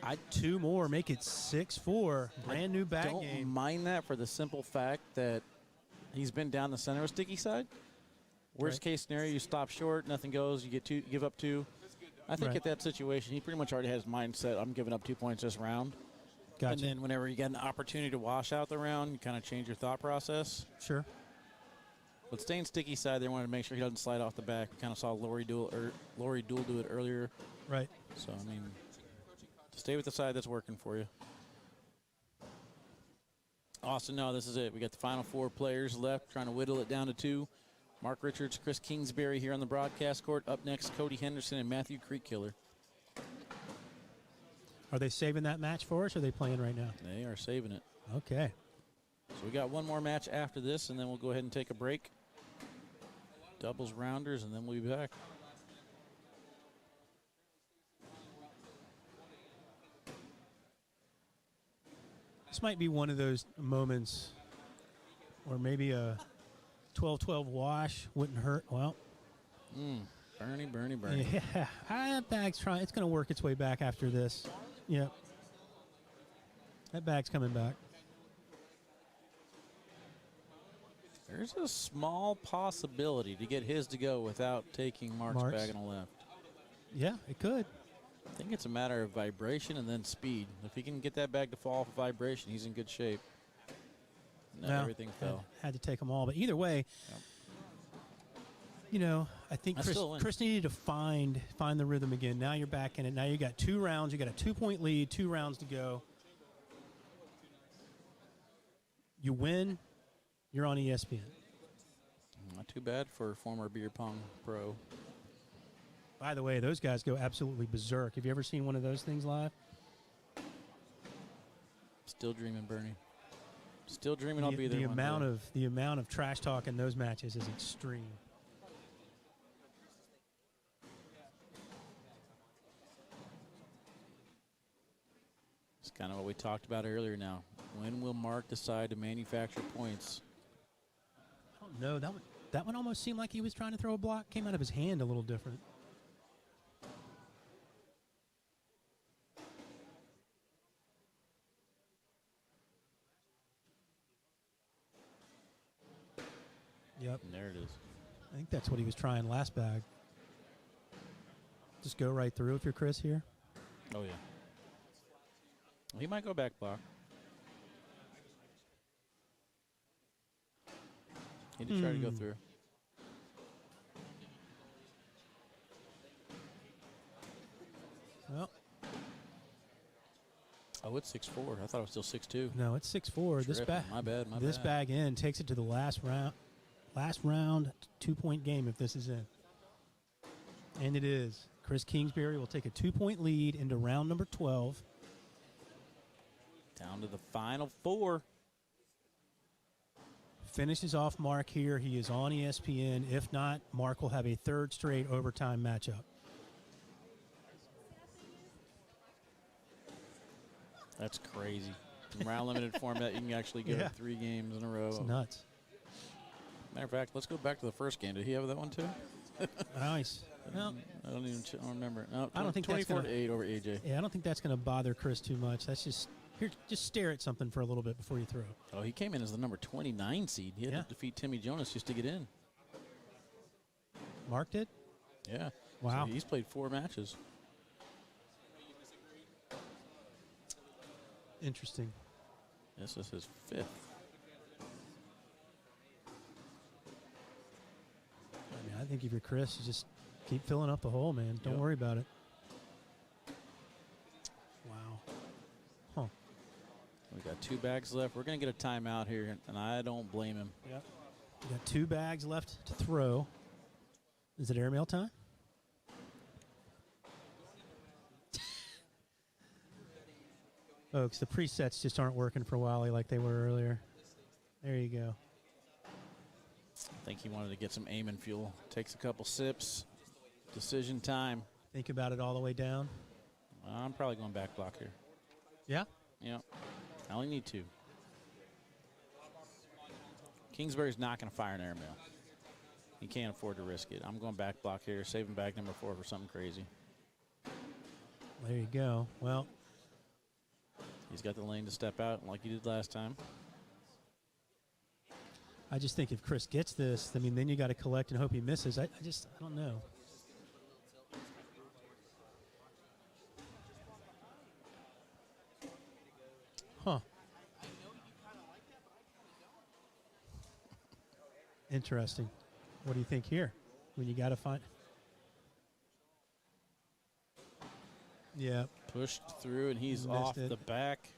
Speaker 1: I'd 2 more, make it 6-4. Brand new bag
Speaker 2: Don't
Speaker 1: game.
Speaker 2: mind that for the simple fact that he's been down the center of sticky side. Worst case scenario, you stop short, nothing goes, you get 2, give up 2. I think at that situation, he pretty much already has his mindset, I'm giving up 2 points this round.
Speaker 1: Gotcha.
Speaker 2: And then whenever you get an opportunity to wash out the round, you kind of change your thought process.
Speaker 1: Sure.
Speaker 2: But staying sticky side, they wanted to make sure he doesn't slide off the back. We kind of saw Lori Duel do it earlier.
Speaker 1: Right.
Speaker 2: So, I mean, stay with the side that's working for you. Austin, no, this is it. We got the final 4 players left, trying to whittle it down to 2. Mark Richards, Chris Kingsbury here on the broadcast court. Up next, Cody Henderson and Matthew Creekkiller.
Speaker 1: Are they saving that match for us, or are they playing right now?
Speaker 2: They are saving it.
Speaker 1: Okay.
Speaker 2: So we got one more match after this, and then we'll go ahead and take a break. Doubles rounders, and then we'll be back.
Speaker 1: This might be one of those moments where maybe a 12-12 wash wouldn't hurt. Well,
Speaker 2: Bernie.
Speaker 1: yeah, that bag's trying. It's going to work its way back after this. Yep. That bag's coming back.
Speaker 2: There's a small possibility to get his to go without taking Mark's bag on the left.
Speaker 1: Yeah, it could.
Speaker 2: I think it's a matter of vibration and then speed. If he can get that bag to fall off of vibration, he's in good shape. No, everything fell.
Speaker 1: Had to take them all. But either way, you know, I think Chris needed to find the rhythm again. Now you're back in it. Now you got 2 rounds. You got a 2-point lead, 2 rounds to go. You win, you're on ESPN.
Speaker 2: Not too bad for a former beer pong pro.
Speaker 1: By the way, those guys go absolutely berserk. Have you ever seen one of those things live?
Speaker 2: Still dreaming, Bernie. Still dreaming I'll be there one day.
Speaker 1: The amount of trash talk in those matches is extreme.
Speaker 2: It's kind of what we talked about earlier now. When will Mark decide to manufacture points?
Speaker 1: I don't know. That one almost seemed like he was trying to throw a block. Came out of his hand a little different. Yep.
Speaker 2: And there it is.
Speaker 1: I think that's what he was trying last bag. Just go right through if you're Chris here.
Speaker 2: Oh, yeah. He might go back block. He did try to go through.
Speaker 1: Well.
Speaker 2: Oh, it's 6'4". I thought it was still 6'2".
Speaker 1: No, it's 6'4". This bag.
Speaker 2: My bad.
Speaker 1: This bag in takes it to the last round. Last round, 2-point game if this is in. And it is. Chris Kingsbury will take a 2-point lead into round number 12.
Speaker 2: Down to the final 4.
Speaker 1: Finishes off Mark here. He is on ESPN. If not, Mark will have a 3rd straight overtime matchup.
Speaker 2: That's crazy. In round limited format, you can actually get 3 games in a row.
Speaker 1: It's nuts.
Speaker 2: Matter of fact, let's go back to the first game. Did he have that one too?
Speaker 1: Nice. Well,
Speaker 2: I don't remember. No,
Speaker 1: I don't think
Speaker 2: 24-8 over AJ.
Speaker 1: Yeah, I don't think that's going to bother Chris too much. That's just stare at something for a little bit before you throw.
Speaker 2: Oh, he came in as the number 29 seed. He had to defeat Timmy Jonas just to get in.
Speaker 1: Mark did?
Speaker 2: Yeah.
Speaker 1: Wow.
Speaker 2: So he's played 4 matches.
Speaker 1: Interesting.
Speaker 2: This is his 5th.
Speaker 1: think if you're Chris, you just keep filling up the hole, man. Don't worry about it. Wow. Huh.
Speaker 2: We got 2 bags left. We're going to get a timeout here, and I don't blame him.
Speaker 1: Yep. We got 2 bags left to throw. Is it airmail time? Folks, the presets just aren't working for Wally like they were earlier. There you go.
Speaker 2: I think he wanted to get some aim and fuel. Takes a couple sips. Decision time.
Speaker 1: Think about it all the way down.
Speaker 2: I'm probably going back block here.
Speaker 1: Yeah?
Speaker 2: Yeah. I only need 2. Kingsbury's not going to fire an airmail. He can't afford to risk it. I'm going back block here, saving bag number 4 for something crazy.
Speaker 1: There you go. Well,
Speaker 2: he's got the lane to step out like he did last time.
Speaker 1: I just think if Chris gets this, I mean, then you got to collect and hope he misses. I don't know. Huh. Interesting. What do you think here? When you got to find. Yeah.
Speaker 2: Pushed through, and he's off the back.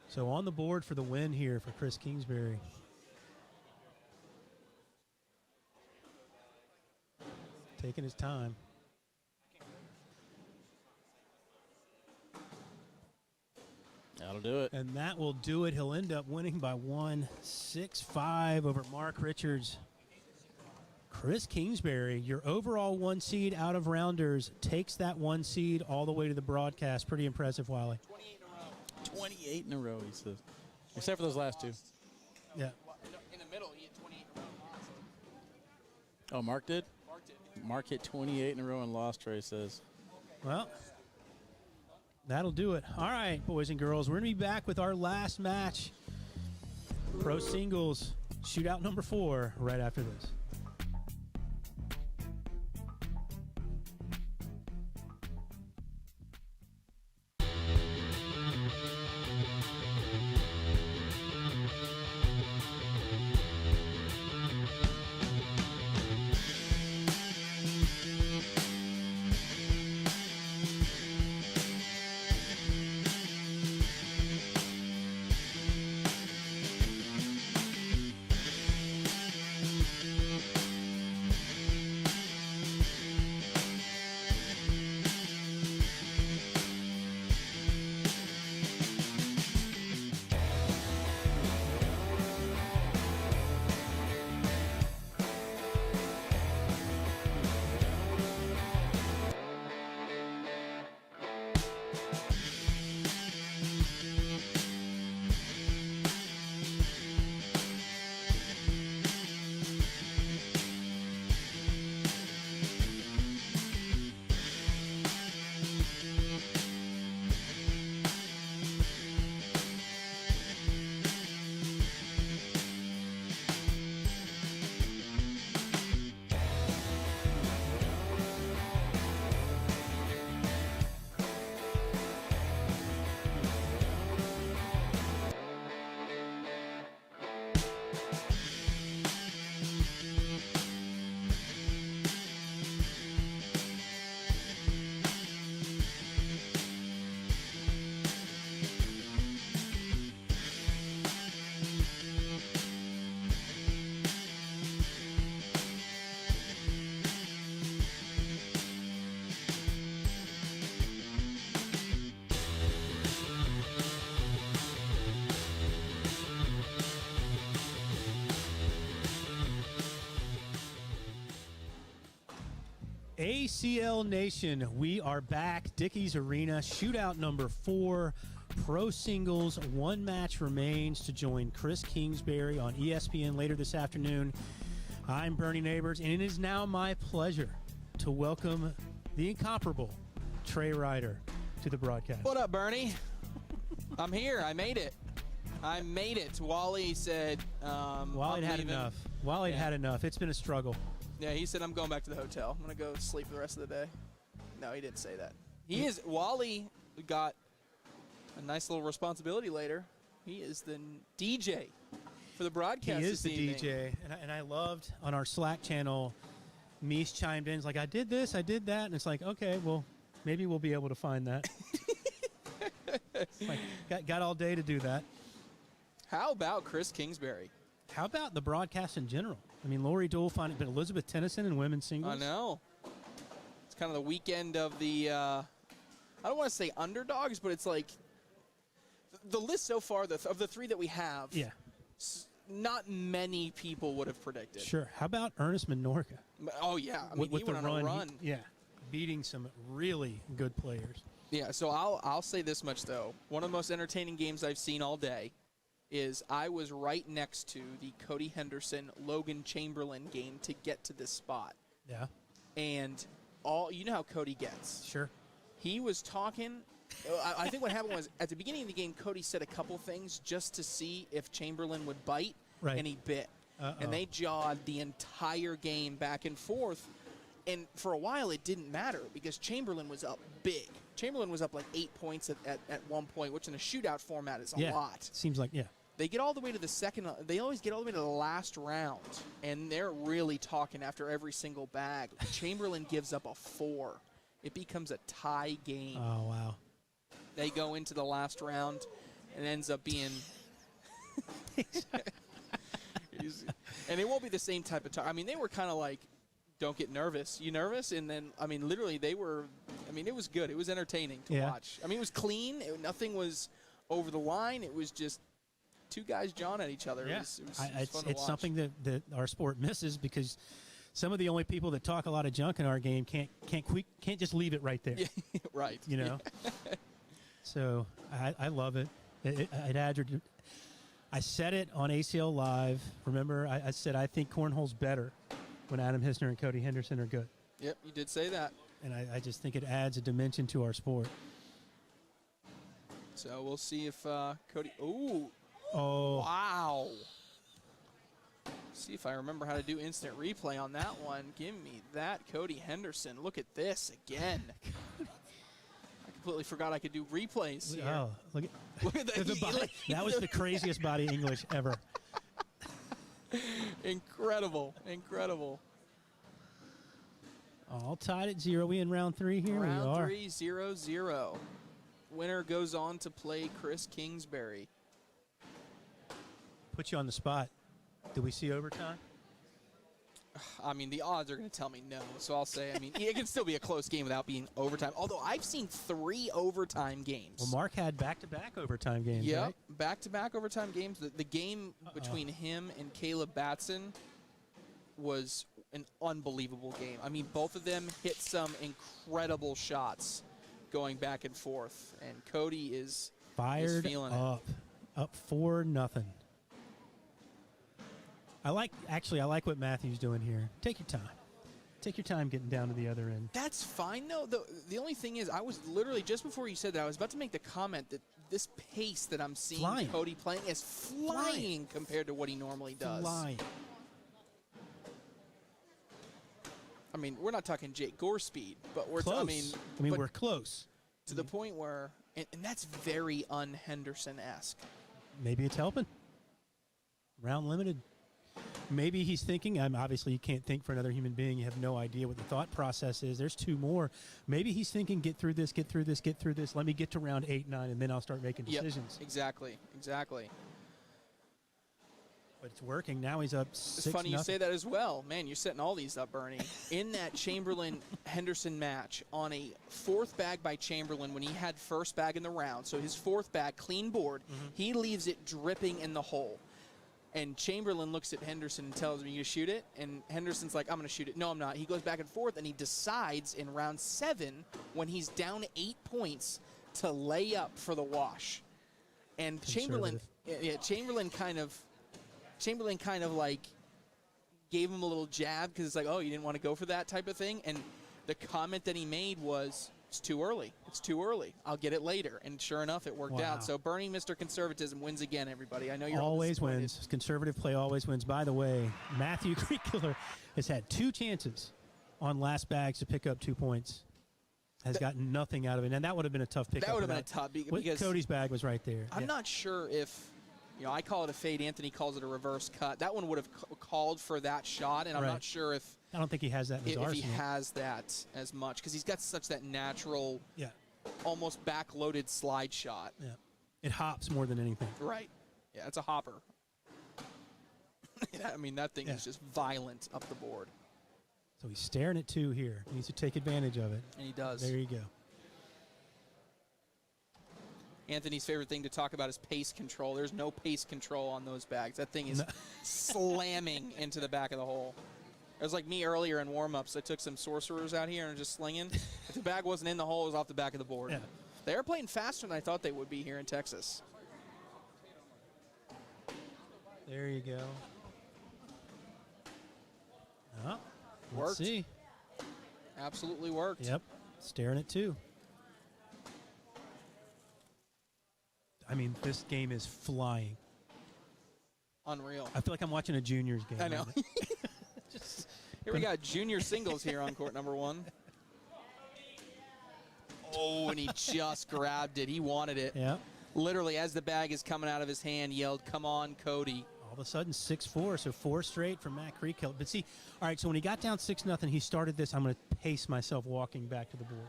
Speaker 1: So on the board for the win here for Chris Kingsbury. Taking his time.
Speaker 2: That'll do it.
Speaker 1: And that will do it. He'll end up winning by 1-6-5 over Mark Richards. Chris Kingsbury, your overall 1 seed out of rounders, takes that 1 seed all the way to the broadcast. Pretty impressive, Wally.
Speaker 2: 28 in a row, he says. Except for those last 2.
Speaker 1: Yeah.
Speaker 3: In the middle, he hit 28 in a row.
Speaker 2: Oh, Mark did?
Speaker 3: Mark did.
Speaker 2: Mark hit 28 in a row and lost, Trey says.
Speaker 1: Well, that'll do it. All right, boys and girls, we're going to be back with our last match. Pro Singles Shootout number 4 right after this. ACL Nation, we are back. Dickies Arena, shootout number 4. Pro Singles, 1 match remains to join Chris Kingsbury on ESPN later this afternoon. I'm Bernie Neighbors, and it is now my pleasure to welcome the incomparable Trey Ryder to the broadcast.
Speaker 4: What up, Bernie? I'm here. I made it. Wally said
Speaker 1: Wally had enough. Wally had enough. It's been a struggle.
Speaker 4: Yeah, he said, I'm going back to the hotel. I'm going to go sleep the rest of the day. No, he didn't say that. Wally got a nice little responsibility later. He is the DJ. for the broadcast.
Speaker 1: He is
Speaker 4: this
Speaker 1: the
Speaker 4: evening.
Speaker 1: DJ, and I loved on our Slack channel. Mies chimed in. He's like, I did this, I did that, and it's like, okay, well, maybe we'll be able to find that. Like, got all day to do that.
Speaker 4: How about Chris Kingsbury?
Speaker 1: How about the broadcast in general? I mean, Lori Duel finding, but Elizabeth Tennyson in women's singles.
Speaker 4: I know. It's kind of the weekend of the, I don't want to say underdogs, but it's like the list so far of the three that we have.
Speaker 1: Yeah.
Speaker 4: Not many people would have predicted.
Speaker 1: Sure. How about Ernest Minorca?
Speaker 4: Oh, yeah. I mean, he went on a run.
Speaker 1: Yeah. Beating some really good players.
Speaker 4: Yeah, so I'll say this much, though. One of the most entertaining games I've seen all day is I was right next to the Cody Henderson-Logan Chamberlain game to get to this spot.
Speaker 1: Yeah.
Speaker 4: And you know how Cody gets.
Speaker 1: Sure.
Speaker 4: He was talking. I think what happened was at the beginning of the game, Cody said a couple things just to see if Chamberlain would bite,
Speaker 1: Right.
Speaker 4: and he bit. And they jawed the entire game back and forth. And for a while, it didn't matter because Chamberlain was up big. Chamberlain was up like 8 points at one point, which in a shootout format is a lot.
Speaker 1: Seems like, yeah.
Speaker 4: They get all the way to the second. They always get all the way to the last round, and they're really talking after every single bag. Chamberlain gives up a 4. It becomes a tie game.
Speaker 1: Oh, wow.
Speaker 4: They go into the last round, and it ends up being. And it won't be the same type of tie. I mean, they were kind of like, "Don't get nervous. You nervous?" And then, I mean, literally, they were. I mean, it was good. It was entertaining to watch. I mean, it was clean. Nothing was over the line. It was just two guys jawing at each other.
Speaker 1: Yeah.
Speaker 4: It was fun to
Speaker 1: It's
Speaker 4: watch.
Speaker 1: something that our sport misses because some of the only people that talk a lot of junk in our game can't just leave it right there.
Speaker 4: Yeah, right.
Speaker 1: You know. So I love it. It adds. I said it on ACL Live. Remember, I said I think cornhole's better when Adam Hisner and Cody Henderson are good.
Speaker 4: Yep, you did say that.
Speaker 1: And I just think it adds a dimension to our sport.
Speaker 4: So we'll see if Cody. Ooh.
Speaker 1: Oh.
Speaker 4: Wow. See if I remember how to do instant replay on that one. Give me that, Cody Henderson. Look at this again. I completely forgot I could do replays here.
Speaker 1: Oh, look at
Speaker 4: the
Speaker 1: body. That was the craziest body English ever.
Speaker 4: Incredible. Incredible.
Speaker 1: All tied at 0. We in round 3 here?
Speaker 4: Round
Speaker 1: we are.
Speaker 4: 3, 0-0. Winner goes on to play Chris Kingsbury.
Speaker 1: Put you on the spot. Do we see overtime?
Speaker 4: I mean, the odds are going to tell me no, so I'll say, I mean, it can still be a close game without being overtime, although I've seen 3 overtime games.
Speaker 1: Well, Mark had back-to-back overtime games,
Speaker 4: Yep,
Speaker 1: right?
Speaker 4: back-to-back overtime games. The game between him and Caleb Batson was an unbelievable game. I mean, both of them hit some incredible shots going back and forth, and Cody is
Speaker 1: Fired
Speaker 4: feeling
Speaker 1: up. Up 4-0. I like what Matthew's doing here. Take your time. Take your time getting down to the other end.
Speaker 4: That's fine, though. The only thing is, I was literally, just before you said that, I was about to make the comment that this pace that I'm seeing Cody playing is flying compared to what he normally does.
Speaker 1: Flying.
Speaker 4: I mean, we're not talking Jake Gore speed, but we're
Speaker 1: close. I mean, we're close.
Speaker 4: To the point where, and that's very un-Henderson-esque.
Speaker 1: Maybe it's helping. Round limited. Maybe he's thinking, obviously you can't think for another human being. You have no idea what the thought process is. There's 2 more. Maybe he's thinking, get through this, get through this, get through this. Let me get to round 8, 9, and then I'll start making decisions.
Speaker 4: Yep, exactly.
Speaker 1: But it's working. Now he's up 6-0.
Speaker 4: It's funny you say that as well. Man, you're setting all these up, Bernie. In that Chamberlain-Henderson match, on a 4th bag by Chamberlain when he had first bag in the round, so his 4th bag, clean board, he leaves it dripping in the hole. And Chamberlain looks at Henderson and tells him, "You gonna shoot it?" And Henderson's like, "I'm gonna shoot it." "No, I'm not." He goes back and forth, and he decides in round 7, when he's down 8 points, to lay up for the wash. And Chamberlain kind of like gave him a little jab because it's like, "Oh, you didn't want to go for that," type of thing. And the comment that he made was, "It's too early. It's too early. I'll get it later." And sure enough, it worked out. So Bernie, Mr. Conservatism, wins again, everybody. I know you're
Speaker 1: always wins. Conservative play always wins. By the way, Matthew Creekkiller has had 2 chances on last bags to pick up 2 points. Has gotten nothing out of it. And that would have been a tough pickup.
Speaker 4: That would have been a tough because
Speaker 1: Cody's bag was right there.
Speaker 4: I'm not sure if You know, I call it a fade. Anthony calls it a reverse cut. That one would have called for that shot, and I'm not sure if
Speaker 1: I don't think he has that in his
Speaker 4: if he
Speaker 1: arsenal.
Speaker 4: has that as much, because he's got such that natural,
Speaker 1: Yeah.
Speaker 4: almost back-loaded slide shot.
Speaker 1: Yeah. It hops more than anything.
Speaker 4: Right. Yeah, it's a hopper. I mean, that thing is just violent up the board.
Speaker 1: So he's staring at 2 here. He needs to take advantage of it.
Speaker 4: And he does.
Speaker 1: There you go.
Speaker 4: Anthony's favorite thing to talk about is pace control. There's no pace control on those bags. That thing is slamming into the back of the hole. It was like me earlier in warm-ups. I took some sorcerers out here and just slinging. If the bag wasn't in the hole, it was off the back of the board.
Speaker 1: Yeah.
Speaker 4: They are playing faster than I thought they would be here in Texas.
Speaker 1: There you go. Oh,
Speaker 4: Worked.
Speaker 1: let's see.
Speaker 4: Absolutely worked.
Speaker 1: Yep. Staring at 2. I mean, this game is flying.
Speaker 4: Unreal.
Speaker 1: I feel like I'm watching a juniors game.
Speaker 4: I know.
Speaker 1: Just
Speaker 4: Here we got junior singles here on court number 1. Oh, and he just grabbed it. He wanted it.
Speaker 1: yeah.
Speaker 4: Literally, as the bag is coming out of his hand, yelled, "Come on, Cody."
Speaker 1: All of a sudden, 6-4, so 4 straight from Matt Creekkiller. But see, all right, so when he got down 6-0, he started this, I'm going to pace myself walking back to the board.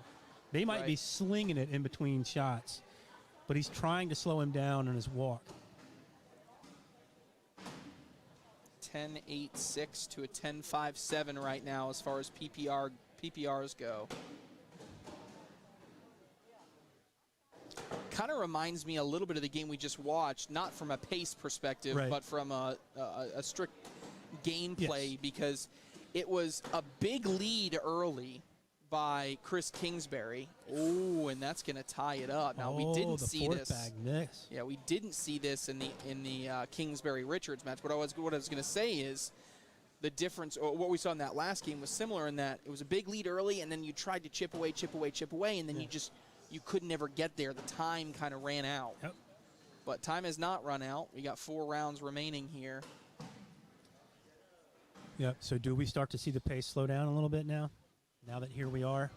Speaker 1: They might be slinging it in between shots, but he's trying to slow him down on his walk.
Speaker 4: 10-8-6 to a 10-5-7 right now as far as PPRs go. Kind of reminds me a little bit of the game we just watched, not from a pace perspective, but from a strict gameplay, because it was a big lead early by Chris Kingsbury. Oh, and that's going to tie it up. Now, we didn't see this.
Speaker 1: Bag miss.
Speaker 4: Yeah, we didn't see this in the Kingsbury Richards match. What I was going to say is the difference, or what we saw in that last game was similar in that it was a big lead early, and then you tried to chip away, and then you could never get there. The time kind of ran out.
Speaker 1: Yep.
Speaker 4: But time has not run out. We got 4 rounds remaining here.
Speaker 1: Yep. So do we start to see the pace slow down a little bit now? Now that here we are,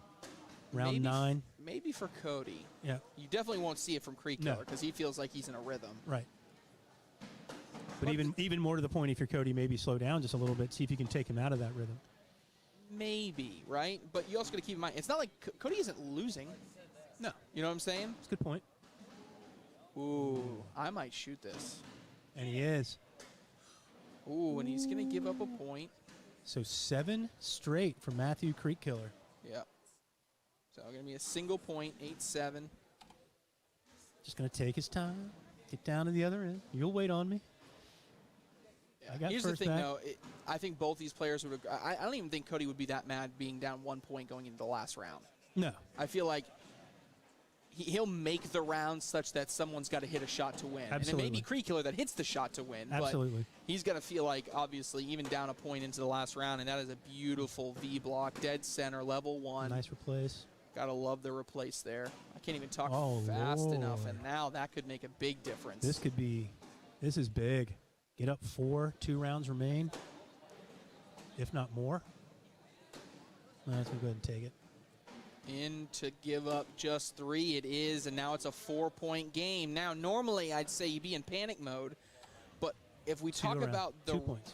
Speaker 1: round 9.
Speaker 4: Maybe for Cody.
Speaker 1: Yeah.
Speaker 4: You definitely won't see it from Creekkiller because he feels like he's in a rhythm.
Speaker 1: Right. But even more to the point, if you're Cody, maybe slow down just a little bit, see if you can take him out of that rhythm.
Speaker 4: Maybe, right? But you also got to keep in mind, it's not like Cody isn't losing.
Speaker 1: No.
Speaker 4: You know what I'm saying?
Speaker 1: That's a good point.
Speaker 4: Ooh, I might shoot this.
Speaker 1: And he is.
Speaker 4: Ooh, and he's going to give up a point.
Speaker 1: So 7 straight for Matthew Creekkiller.
Speaker 4: Yep. So going to be a single point, 8-7.
Speaker 1: Just going to take his time, get down to the other end. You'll wait on me.
Speaker 4: Yeah. Here's the thing, though. I think both these players would. I don't even think Cody would be that mad being down 1 point going into the last round.
Speaker 1: No.
Speaker 4: I feel like he'll make the round such that someone's got to hit a shot to win.
Speaker 1: Absolutely.
Speaker 4: And it may be Creekkiller that hits the shot to win.
Speaker 1: Absolutely.
Speaker 4: But he's going to feel like, obviously, even down a point into the last round, and that is a beautiful V block, dead center, level 1.
Speaker 1: Nice replace.
Speaker 4: Got to love the replace there. I can't even talk fast enough, and now that could make a big difference.
Speaker 1: This is big. Get up 4, 2 rounds remain, if not more. Let's go ahead and take it.
Speaker 4: In to give up just 3, it is, and now it's a 4-point game. Now, normally I'd say you'd be in panic mode, but if we talk about the
Speaker 1: 2 points.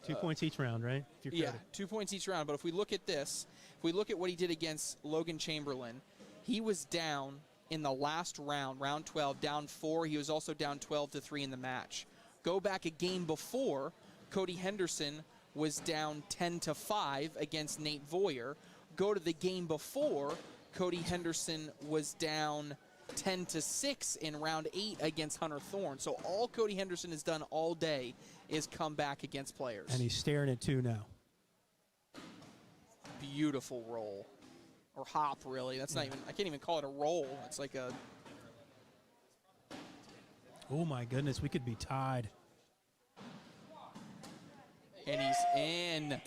Speaker 1: 2 points each round, right? If you're
Speaker 4: 2 points each round. But if we look at this, if we look at what he did against Logan Chamberlain, he was down in the last round, round 12, down 4. He was also down 12-3 in the match. Go back a game before, Cody Henderson was down 10-5 against Nate Voyer. Go to the game before, Cody Henderson was down 10-6 in round 8 against Hunter Thorne. So all Cody Henderson has done all day is come back against players.
Speaker 1: And he's staring at 2 now.
Speaker 4: Beautiful roll. Or hop, really. That's not even, I can't even call it a roll. It's like a...
Speaker 1: Oh, my goodness. We could be tied.
Speaker 4: And he's in.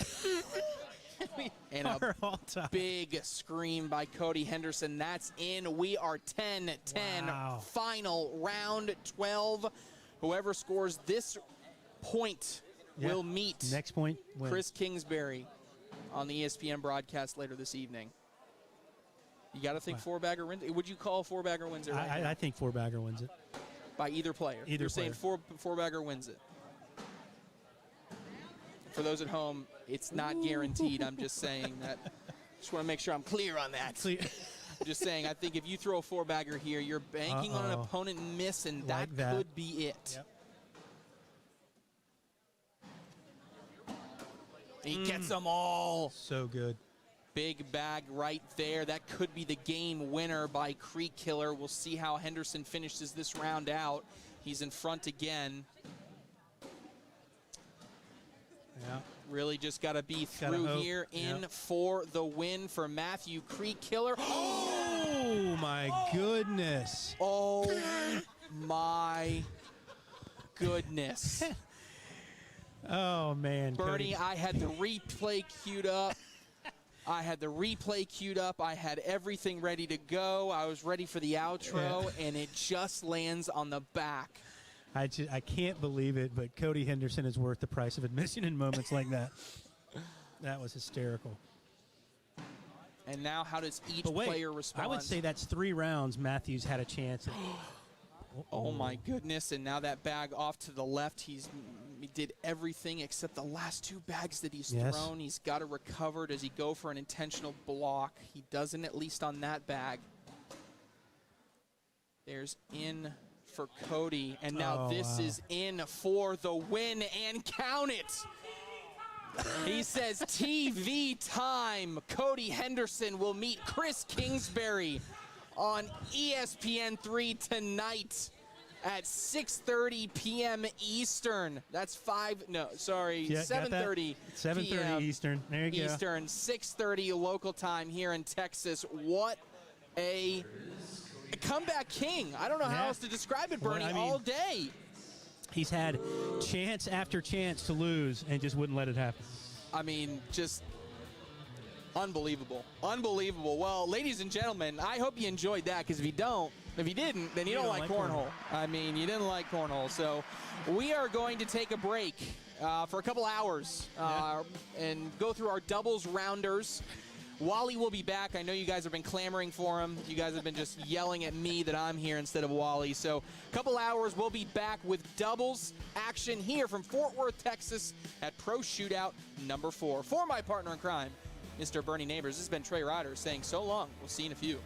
Speaker 4: And a big scream by Cody Henderson. That's in. We are 10-10.
Speaker 1: Wow.
Speaker 4: Final round 12. Whoever scores this point will meet
Speaker 1: next point wins.
Speaker 4: Chris Kingsbury on the ESPN broadcast later this evening. You got to think 4-bagger wins. Would you call 4-bagger wins it right now?
Speaker 1: I think 4-bagger wins it.
Speaker 4: by either player.
Speaker 1: Either
Speaker 4: You're saying four-bagger wins it. For those at home, it's not guaranteed. I'm just saying that. Just want to make sure I'm clear on that. I'm just saying, I think if you throw a four-bagger here, you're banking on an opponent miss, and that could be it.
Speaker 1: Yep.
Speaker 4: He gets them all.
Speaker 1: So good.
Speaker 4: Big bag right there. That could be the game winner by Creekkiller. We'll see how Henderson finishes this round out. He's in front again.
Speaker 1: Yeah.
Speaker 4: Really just got to be through here for the win for Matthew Creekkiller.
Speaker 1: Oh, my goodness.
Speaker 4: Oh, my goodness.
Speaker 1: Oh, man.
Speaker 4: Bernie,
Speaker 1: Cody.
Speaker 4: I had the replay queued up. I had everything ready to go. I was ready for the outro, and it just lands on the back.
Speaker 1: I can't believe it, but Cody Henderson is worth the price of admission in moments like that. That was hysterical.
Speaker 4: And now how does each player respond?
Speaker 1: I would say that's 3 rounds Matthews had a chance.
Speaker 4: Oh, my goodness. And now that bag off to the left, he did everything except the last 2 bags that he's thrown. He's got to recover. Does he go for an intentional block? He doesn't, at least on that bag. There's in for Cody, and now this is in for the win, and count it. He says TV time. Cody Henderson will meet Chris Kingsbury on ESPN3 tonight at 6:30 p.m. Eastern. That's 7:30
Speaker 1: 7:30 Eastern. There you go.
Speaker 4: Eastern, 6:30 local time here in Texas. What a comeback king. I don't know how else to describe it, Bernie, all day.
Speaker 1: He's had chance after chance to lose and just wouldn't let it happen.
Speaker 4: I mean, just unbelievable. Unbelievable. Well, ladies and gentlemen, I hope you enjoyed that, because if you didn't, then you don't like cornhole. I mean, you didn't like cornhole. So we are going to take a break for a couple hours and go through our doubles rounders. Wally will be back. I know you guys have been clamoring for him. You guys have been just yelling at me that I'm here instead of Wally. So a couple hours, we'll be back with doubles action here from Fort Worth, Texas at Pro Shootout number 4. For my partner in crime, Mr. Bernie Neighbors, this has been Trey Ryder saying so long. We'll see you in a few.